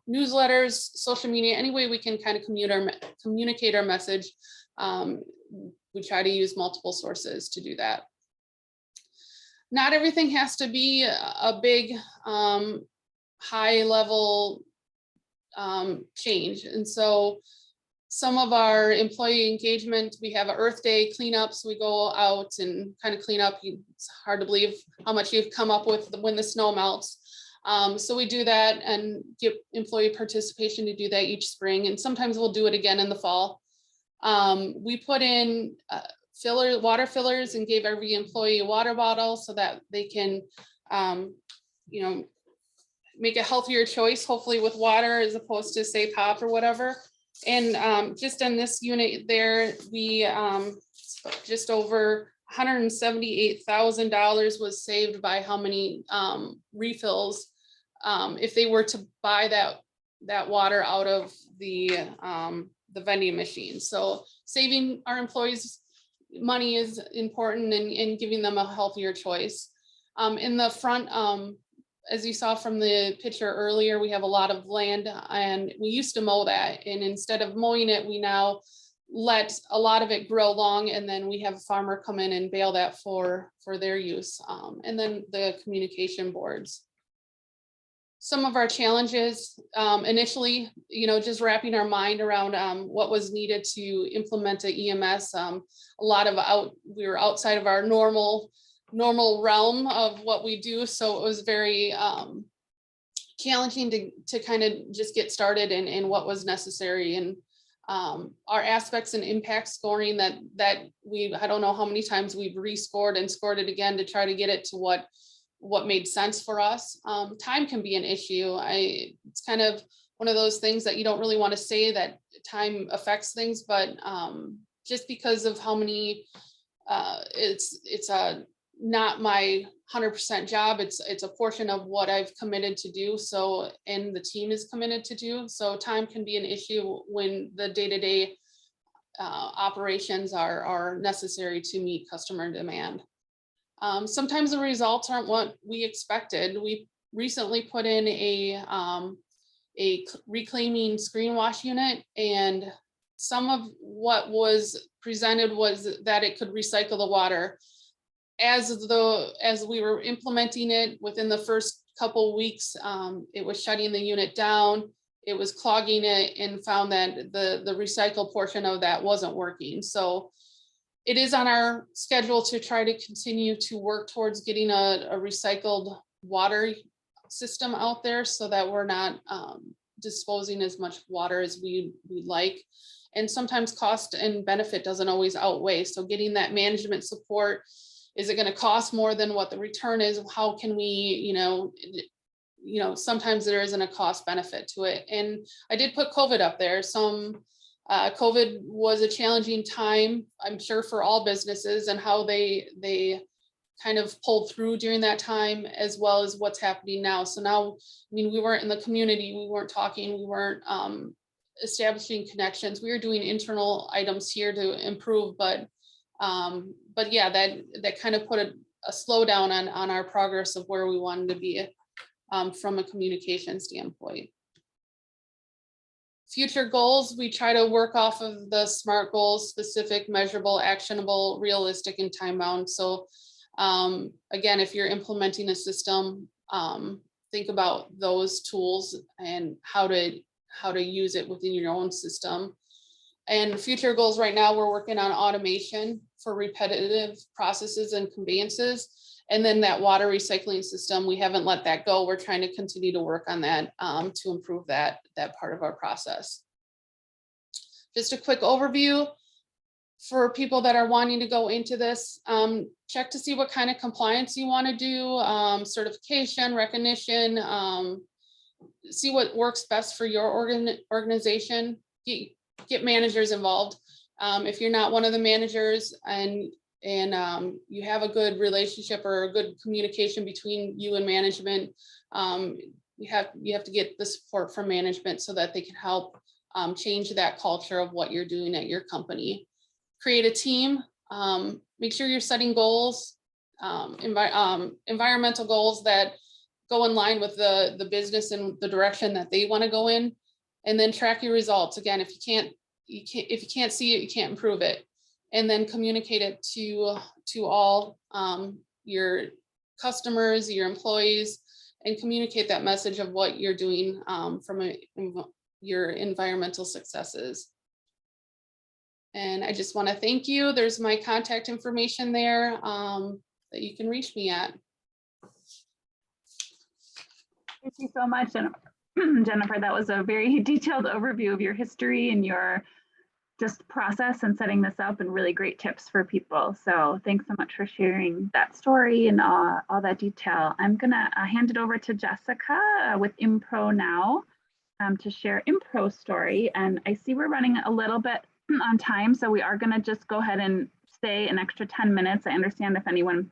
newsletters, social media, any way we can kind of communicate our message. We try to use multiple sources to do that. Not everything has to be a big high level change. And so some of our employee engagement, we have an Earth Day cleanups. We go out and kind of clean up. It's hard to believe how much you've come up with when the snow melts. So we do that and get employee participation to do that each spring. And sometimes we'll do it again in the fall. We put in water fillers and gave every employee a water bottle so that they can, make a healthier choice, hopefully with water as opposed to say pop or whatever. And just on this unit there, we just over $178,000 was saved by how many refills if they were to buy that water out of the vending machine. So saving our employees money is important and giving them a healthier choice. In the front, as you saw from the picture earlier, we have a lot of land and we used to mow that. And instead of mowing it, we now let a lot of it grow long, and then we have a farmer come in and bale that for their use. And then the communication boards. Some of our challenges initially, just wrapping our mind around what was needed to implement an EMS. We were outside of our normal realm of what we do. So it was very challenging to kind of just get started in what was necessary. And our aspects and impact scoring that I don't know how many times we've rescored and scored it again to try to get it to what made sense for us. Time can be an issue. It's kind of one of those things that you don't really want to say that time affects things, but just because of how many, it's not my 100% job. It's a portion of what I've committed to do. So, and the team is committed to do. So time can be an issue when the day-to-day operations are necessary to meet customer demand. Sometimes the results aren't what we expected. We recently put in a reclaiming screen wash unit, and some of what was presented was that it could recycle the water. As we were implementing it within the first couple weeks, it was shutting the unit down. It was clogging it, and found that the recycle portion of that wasn't working. So it is on our schedule to try to continue to work towards getting a recycled water system out there, so that we're not disposing as much water as we like. And sometimes cost and benefit doesn't always outweigh. So getting that management support, is it going to cost more than what the return is? How can we, sometimes there isn't a cost benefit to it. And I did put COVID up there. COVID was a challenging time, I'm sure, for all businesses, and how they kind of pulled through during that time, as well as what's happening now. So now, we weren't in the community, we weren't talking, we weren't establishing connections. We were doing internal items here to improve, but yeah, that kind of put a slowdown on our progress of where we wanted to be from a communication standpoint. Future goals, we try to work off of the SMART goals: specific, measurable, actionable, realistic, and time bound. So again, if you're implementing a system, think about those tools and how to use it within your own system. And future goals right now, we're working on automation for repetitive processes and conveyances. And then that water recycling system, we haven't let that go. We're trying to continue to work on that to improve that part of our process. Just a quick overview for people that are wanting to go into this. Check to see what kind of compliance you want to do, certification, recognition, see what works best for your organization. Get managers involved. If you're not one of the managers and you have a good relationship or a good communication between you and management, you have to get the support from management so that they can help change that culture of what you're doing at your company. Create a team. Make sure you're setting goals, environmental goals that go in line with the business and the direction that they want to go in, and then track your results. Again, if you can't see it, you can't improve it. And then communicate it to all your customers, your employees, and communicate that message of what you're doing from your environmental successes. And I just want to thank you. There's my contact information there that you can reach me at. Thank you so much, Jennifer. That was a very detailed overview of your history and your just process and setting this up, and really great tips for people. So thanks so much for sharing that story and all that detail. I'm gonna hand it over to Jessica with Impro now to share Impro story. And I see we're running a little bit on time, so we are gonna just go ahead and stay an extra 10 minutes. I understand if anyone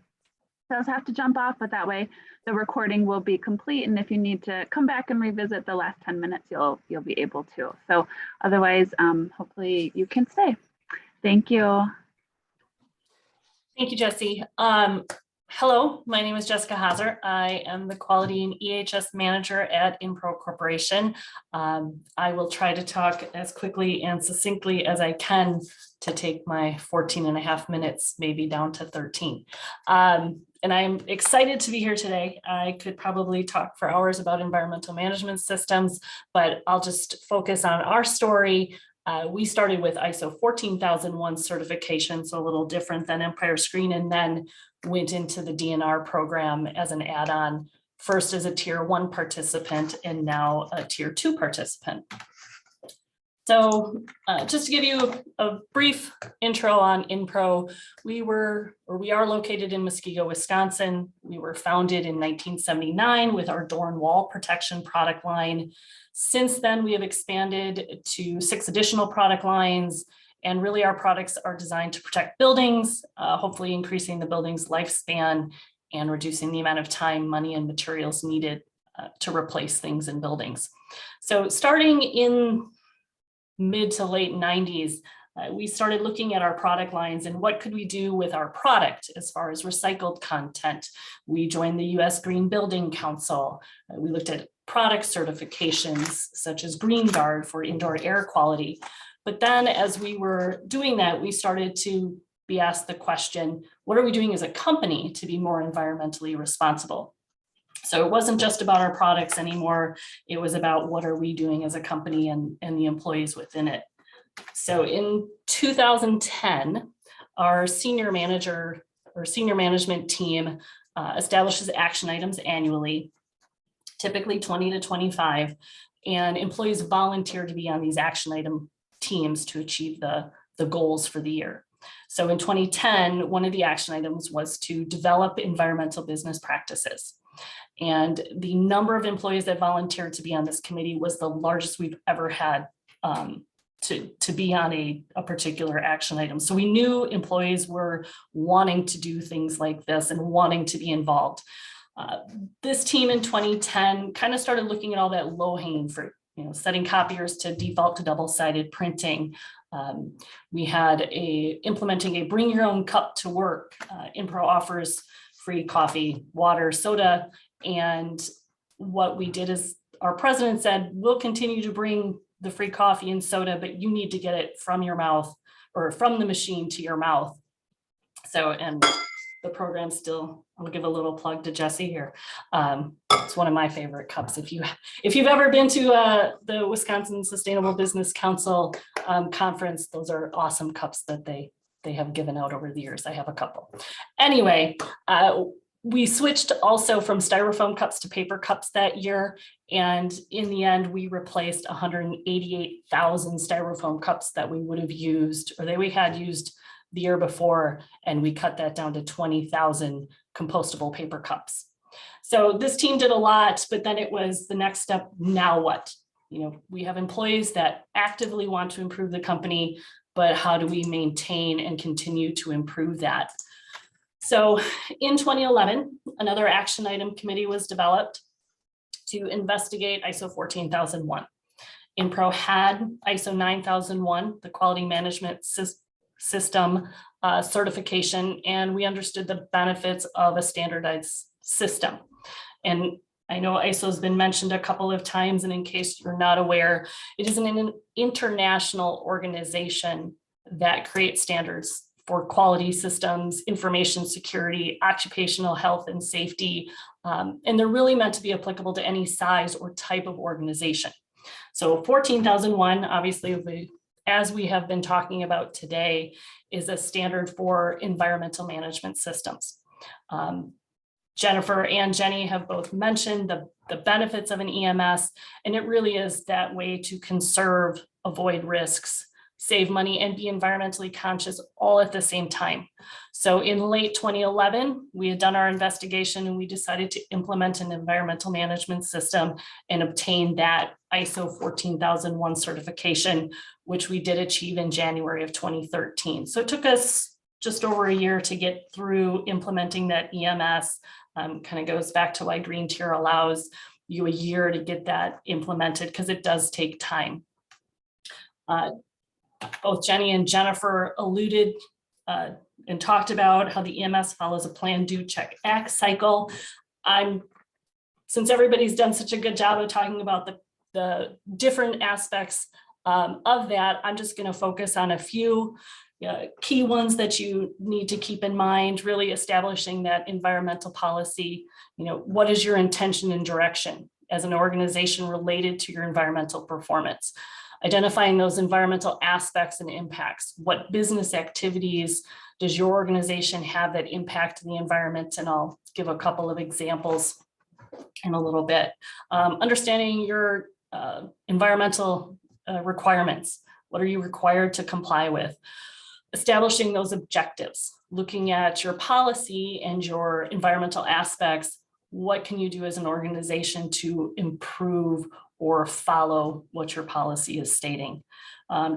does have to jump off, but that way the recording will be complete. And if you need to come back and revisit the last 10 minutes, you'll be able to. So otherwise, hopefully you can stay. Thank you. Thank you, Jessie. Hello, my name is Jessica Hazer. I am the Quality and EHS Manager at Impro Corporation. I will try to talk as quickly and succinctly as I can to take my 14 and a half minutes, maybe down to 13. And I'm excited to be here today. I could probably talk for hours about environmental management systems, but I'll just focus on our story. We started with ISO 14001 certification, so a little different than Empire Screen, and then went into the DNR program as an add-on, first as a tier 1 participant and now a tier 2 participant. So just to give you a brief intro on Impro, we are located in Muskego, Wisconsin. We were founded in 1979 with our door and wall protection product line. Since then, we have expanded to 6 additional product lines, and really our products are designed to protect buildings, hopefully increasing the building's lifespan and reducing the amount of time, money, and materials needed to replace things in buildings. So starting in mid to late 90s, we started looking at our product lines and what could we do with our product as far as recycled content. We joined the US Green Building Council. We looked at product certifications such as Green Guard for indoor air quality. But then as we were doing that, we started to be asked the question, what are we doing as a company to be more environmentally responsible? So it wasn't just about our products anymore. It was about what are we doing as a company and the employees within it. So in 2010, our senior management team establishes action items annually, typically 20 to 25, and employees volunteer to be on these action item teams to achieve the goals for the year. So in 2010, one of the action items was to develop environmental business practices. And the number of employees that volunteered to be on this committee was the largest we've ever had to be on a particular action item. So we knew employees were wanting to do things like this and wanting to be involved. This team in 2010 kind of started looking at all that low-hanging fruit, setting copiers to default to double-sided printing. We had implementing a bring your own cup to work. Impro offers free coffee, water, soda. And what we did is our president said, we'll continue to bring the free coffee and soda, but you need to get it from your mouth or from the machine to your mouth. So, and the program still, I'll give a little plug to Jesse here. It's one of my favorite cups. If you've ever been to the Wisconsin Sustainable Business Council conference, those are awesome cups that they have given out over the years. I have a couple. Anyway, we switched also from styrofoam cups to paper cups that year. And in the end, we replaced 188,000 styrofoam cups that we would have used, or that we had used the year before. And we cut that down to 20,000 compostable paper cups. So this team did a lot, but then it was the next step. Now what? We have employees that actively want to improve the company, but how do we maintain and continue to improve that? So in 2011, another action item committee was developed to investigate ISO 14001. Impro had ISO 9001, the quality management system certification, and we understood the benefits of a standardized system. And I know ISO has been mentioned a couple of times, and in case you're not aware, it is an international organization that creates standards for quality systems, information security, occupational health and safety, and they're really meant to be applicable to any size or type of organization. So 14001, obviously, as we have been talking about today, is a standard for environmental management systems. Jennifer and Jenny have both mentioned the benefits of an EMS, and it really is that way to conserve, avoid risks, save money, and be environmentally conscious all at the same time. So in late 2011, we had done our investigation and we decided to implement an environmental management system and obtain that ISO 14001 certification, which we did achieve in January of 2013. So it took us just over a year to get through implementing that EMS. Kind of goes back to why Green Tier allows you a year to get that implemented, because it does take time. Both Jenny and Jennifer alluded and talked about how the EMS follows a plan, do, check, act cycle. Since everybody's done such a good job of talking about the different aspects of that, I'm just going to focus on a few key ones that you need to keep in mind. Really establishing that environmental policy. What is your intention and direction as an organization related to your environmental performance? Identifying those environmental aspects and impacts. What business activities does your organization have that impact the environment? And I'll give a couple of examples in a little bit. Understanding your environmental requirements. What are you required to comply with? Establishing those objectives. Looking at your policy and your environmental aspects. What can you do as an organization to improve or follow what your policy is stating?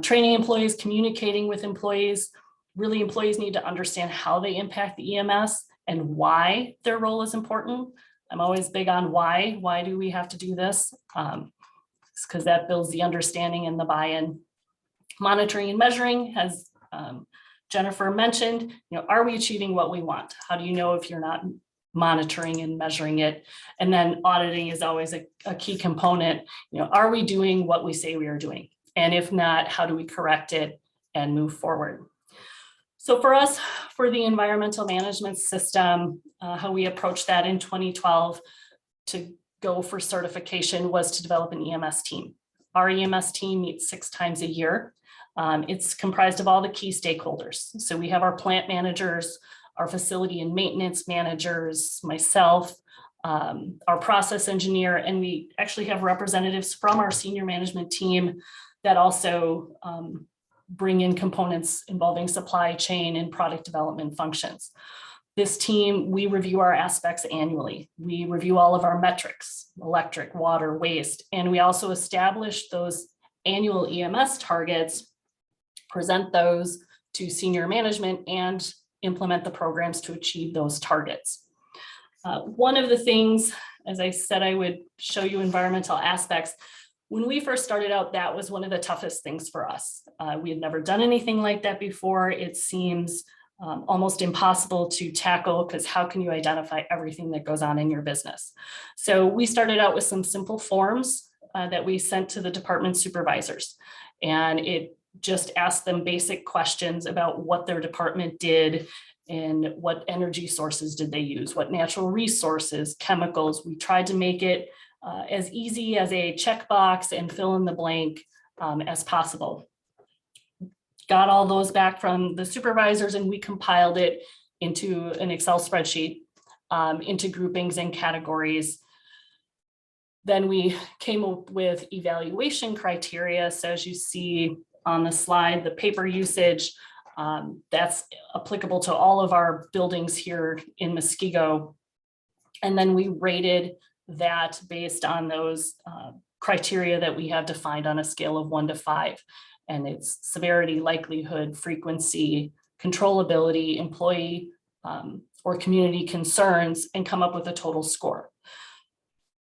Training employees, communicating with employees. Really, employees need to understand how they impact the EMS and why their role is important. I'm always big on why. Why do we have to do this? It's because that builds the understanding and the buy-in. Monitoring and measuring, as Jennifer mentioned, are we achieving what we want? How do you know if you're not monitoring and measuring it? And then auditing is always a key component. Are we doing what we say we are doing? And if not, how do we correct it and move forward? So for us, for the environmental management system, how we approached that in 2012 to go for certification was to develop an EMS team. Our EMS team meets 6 times a year. It's comprised of all the key stakeholders. So we have our plant managers, our facility and maintenance managers, myself, our process engineer, and we actually have representatives from our senior management team that also bring in components involving supply chain and product development functions. This team, we review our aspects annually. We review all of our metrics, electric, water, waste, and we also establish those annual EMS targets, present those to senior management, and implement the programs to achieve those targets. One of the things, as I said, I would show you environmental aspects. When we first started out, that was one of the toughest things for us. We had never done anything like that before. It seems almost impossible to tackle, because how can you identify everything that goes on in your business? So we started out with some simple forms that we sent to the department supervisors, and it just asked them basic questions about what their department did and what energy sources did they use, what natural resources, chemicals. We tried to make it as easy as a checkbox and fill in the blank as possible. Got all those back from the supervisors, and we compiled it into an Excel spreadsheet into groupings and categories. Then we came up with evaluation criteria. So as you see on the slide, the paper usage, that's applicable to all of our buildings here in Muskego. And then we rated that based on those criteria that we have defined on a scale of 1 to 5. And it's severity, likelihood, frequency, controllability, employee or community concerns, and come up with a total score.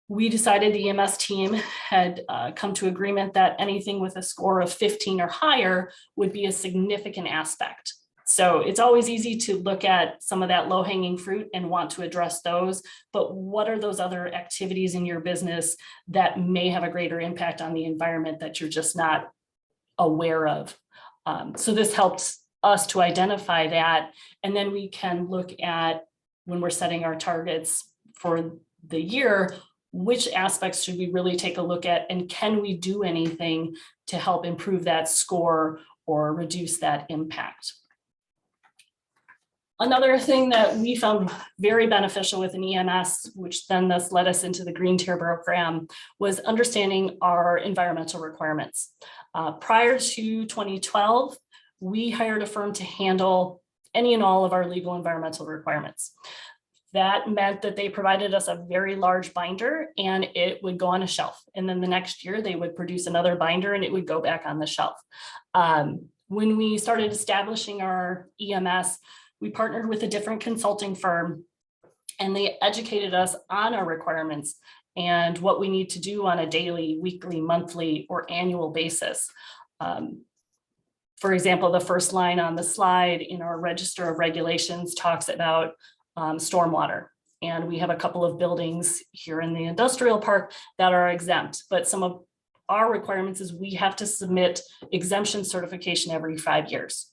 We decided the EMS team had come to agreement that anything with a score of 15 or higher would be a significant aspect. So it's always easy to look at some of that low-hanging fruit and want to address those, but what are those other activities in your business that may have a greater impact on the environment that you're just not aware of? So this helps us to identify that, and then we can look at, when we're setting our targets for the year, which aspects should we really take a look at, and can we do anything to help improve that score or reduce that impact? Another thing that we found very beneficial with an EMS, which then thus led us into the Green Tier program, was understanding our environmental requirements. Prior to 2012, we hired a firm to handle any and all of our legal environmental requirements. That meant that they provided us a very large binder, and it would go on a shelf. And then the next year they would produce another binder and it would go back on the shelf. When we started establishing our EMS, we partnered with a different consulting firm, and they educated us on our requirements and what we need to do on a daily, weekly, monthly, or annual basis. For example, the first line on the slide in our Register of Regulations talks about stormwater. And we have a couple of buildings here in the industrial park that are exempt, but some of our requirements is we have to submit exemption certification every 5 years.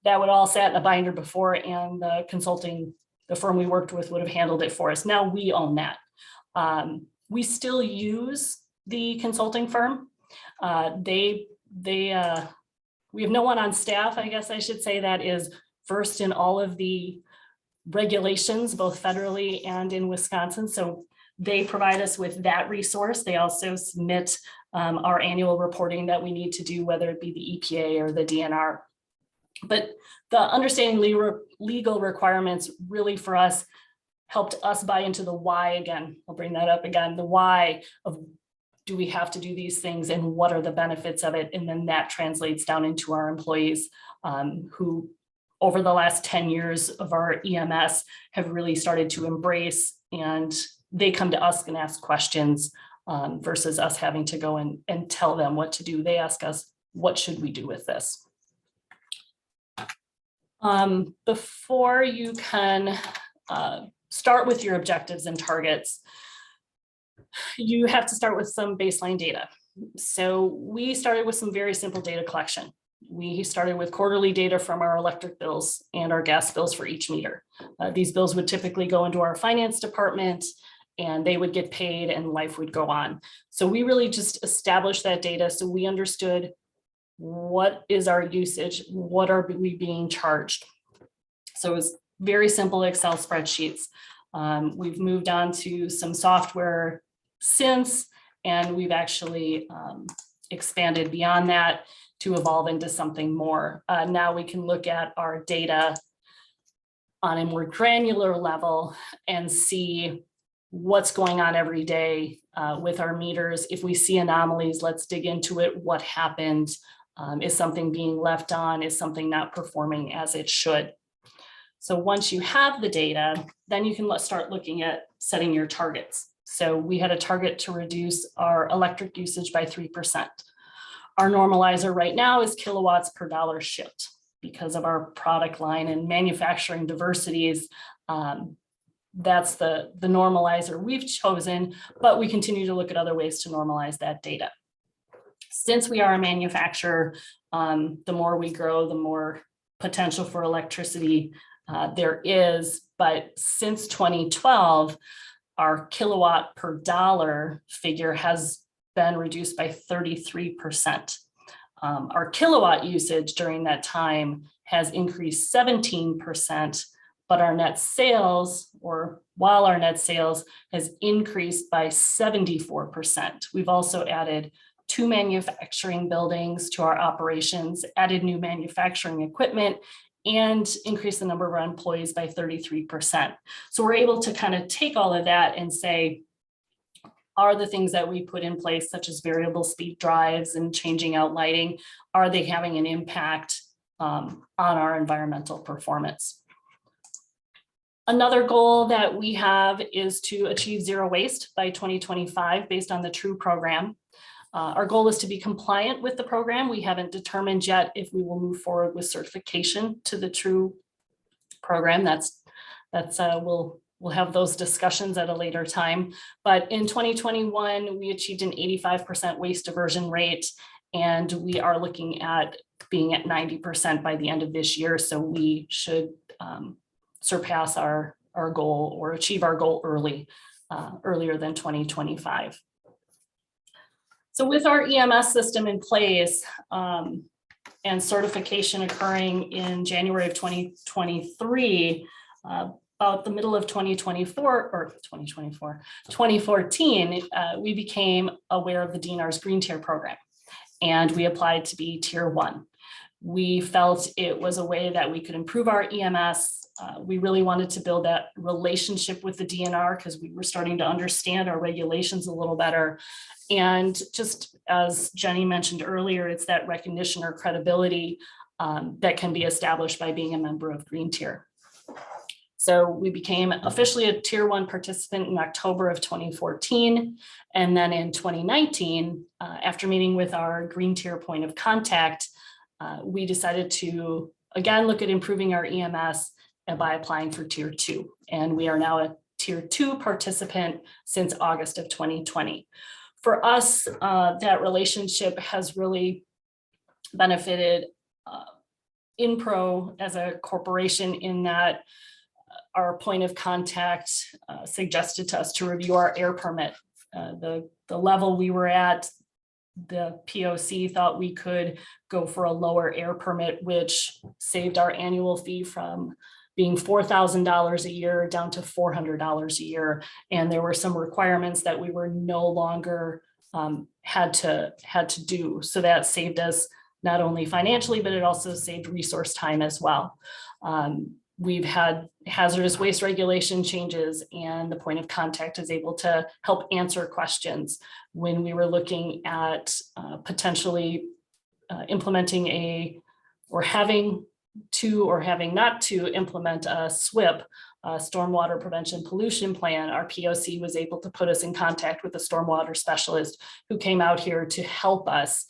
That would all sat in a binder before, and the firm we worked with would have handled it for us. Now we own that. We still use the consulting firm. We have no one on staff, I guess I should say, that is versed in all of the regulations, both federally and in Wisconsin. So they provide us with that resource. They also submit our annual reporting that we need to do, whether it be the EPA or the DNR. But the understanding legal requirements really for us helped us buy into the why again. I'll bring that up again, the why of do we have to do these things and what are the benefits of it? And then that translates down into our employees who over the last 10 years of our EMS have really started to embrace, and they come to us and ask questions versus us having to go and tell them what to do. They ask us what should we do with this? Before you can start with your objectives and targets, you have to start with some baseline data. So we started with some very simple data collection. We started with quarterly data from our electric bills and our gas bills for each meter. These bills would typically go into our finance department and they would get paid and life would go on. So we really just established that data so we understood what is our usage, what are we being charged. So it was very simple Excel spreadsheets. We've moved on to some software since, and we've actually expanded beyond that to evolve into something more. Now we can look at our data on a more granular level and see what's going on every day with our meters. If we see anomalies, let's dig into it. What happened? Is something being left on? Is something not performing as it should? So once you have the data, then you can start looking at setting your targets. So we had a target to reduce our electric usage by 3%. Our normalizer right now is kilowatts per dollar shipped. Because of our product line and manufacturing diversities, that's the normalizer we've chosen, but we continue to look at other ways to normalize that data. Since we are a manufacturer, the more we grow, the more potential for electricity there is. But since 2012, our kilowatt per dollar figure has been reduced by 33%. Our kilowatt usage during that time has increased 17%, but our net sales, or while our net sales has increased by 74%. We've also added 2 manufacturing buildings to our operations, added new manufacturing equipment, and increased the number of our employees by 33%. So we're able to kind of take all of that and say, are the things that we put in place, such as variable speed drives and changing out lighting, are they having an impact on our environmental performance? Another goal that we have is to achieve zero waste by 2025 based on the TRUE program. Our goal is to be compliant with the program. We haven't determined yet if we will move forward with certification to the TRUE program. We'll have those discussions at a later time. But in 2021, we achieved an 85% waste diversion rate, and we are looking at being at 90% by the end of this year. So we should surpass our goal or achieve our goal earlier than 2025. So with our EMS system in place and certification occurring in January of 2023, about the middle of 2014, we became aware of the DNR's Green Tier program, and we applied to be Tier 1. We felt it was a way that we could improve our EMS. We really wanted to build that relationship with the DNR because we were starting to understand our regulations a little better. And just as Jenny mentioned earlier, it's that recognition or credibility that can be established by being a member of Green Tier. So we became officially a Tier 1 participant in October of 2014. And then in 2019, after meeting with our Green Tier point of contact, we decided to, again, look at improving our EMS and by applying for Tier 2. And we are now a Tier 2 participant since August of 2020. For us, that relationship has really benefited InPro as a corporation in that our point of contact suggested to us to review our air permit. The level we were at, the POC thought we could go for a lower air permit, which saved our annual fee from being $4,000 a year down to $400 a year. And there were some requirements that we were no longer had to do. So that saved us not only financially, but it also saved resource time as well. We've had hazardous waste regulation changes, and the point of contact is able to help answer questions. When we were looking at potentially implementing or having not to implement a SWIP, stormwater prevention pollution plan, our POC was able to put us in contact with a stormwater specialist who came out here to help us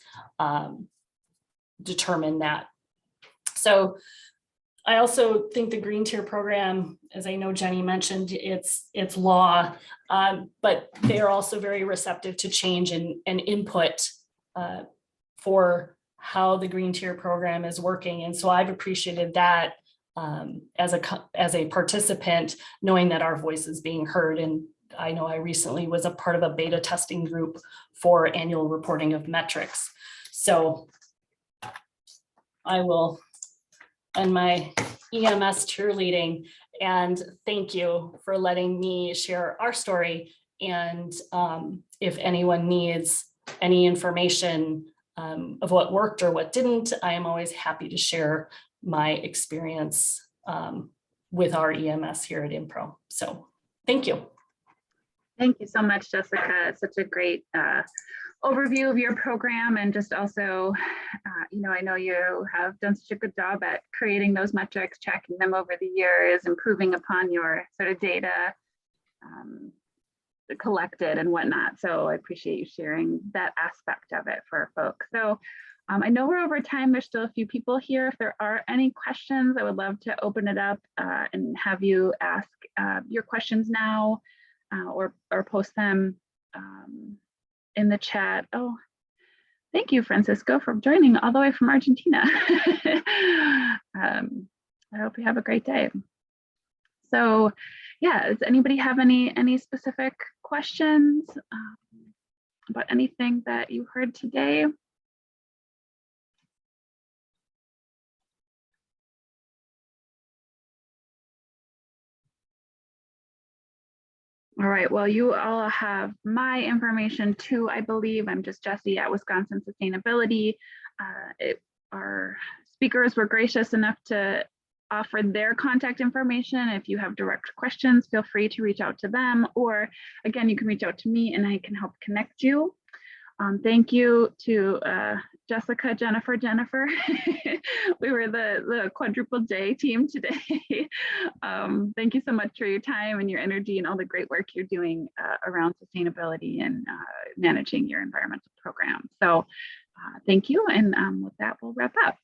determine that. So I also think the Green Tier program, as I know Jenny mentioned, it's law, but they are also very receptive to change and input for how the Green Tier program is working. And so I've appreciated that as a participant, knowing that our voice is being heard. And I know I recently was a part of a beta testing group for annual reporting of metrics. So I will end my EMS cheerleading and thank you for letting me share our story. And if anyone needs any information of what worked or what didn't, I am always happy to share my experience with our EMS here at InPro. So thank you. Thank you so much, Jessica. It's such a great overview of your program, and just also, I know you have done such a good job at creating those metrics, tracking them over the years, improving upon your sort of data collected and whatnot. So I appreciate you sharing that aspect of it for folks. So I know we're over time. There's still a few people here. If there are any questions, I would love to open it up and have you ask your questions now or post them in the chat. Oh, thank you, Francisco, for joining all the way from Argentina. I hope you have a great day. So yeah, does anybody have any specific questions about anything that you heard today? All right, well, you all have my information too, I believe. I'm just Jessie at Wisconsin Sustainability. Our speakers were gracious enough to offer their contact information. If you have direct questions, feel free to reach out to them, or again, you can reach out to me and I can help connect you. Thank you to Jessica, Jennifer. We were the quadruple J team today. Thank you so much for your time and your energy and all the great work you're doing around sustainability and managing your environmental program. So thank you. And with that, we'll wrap up.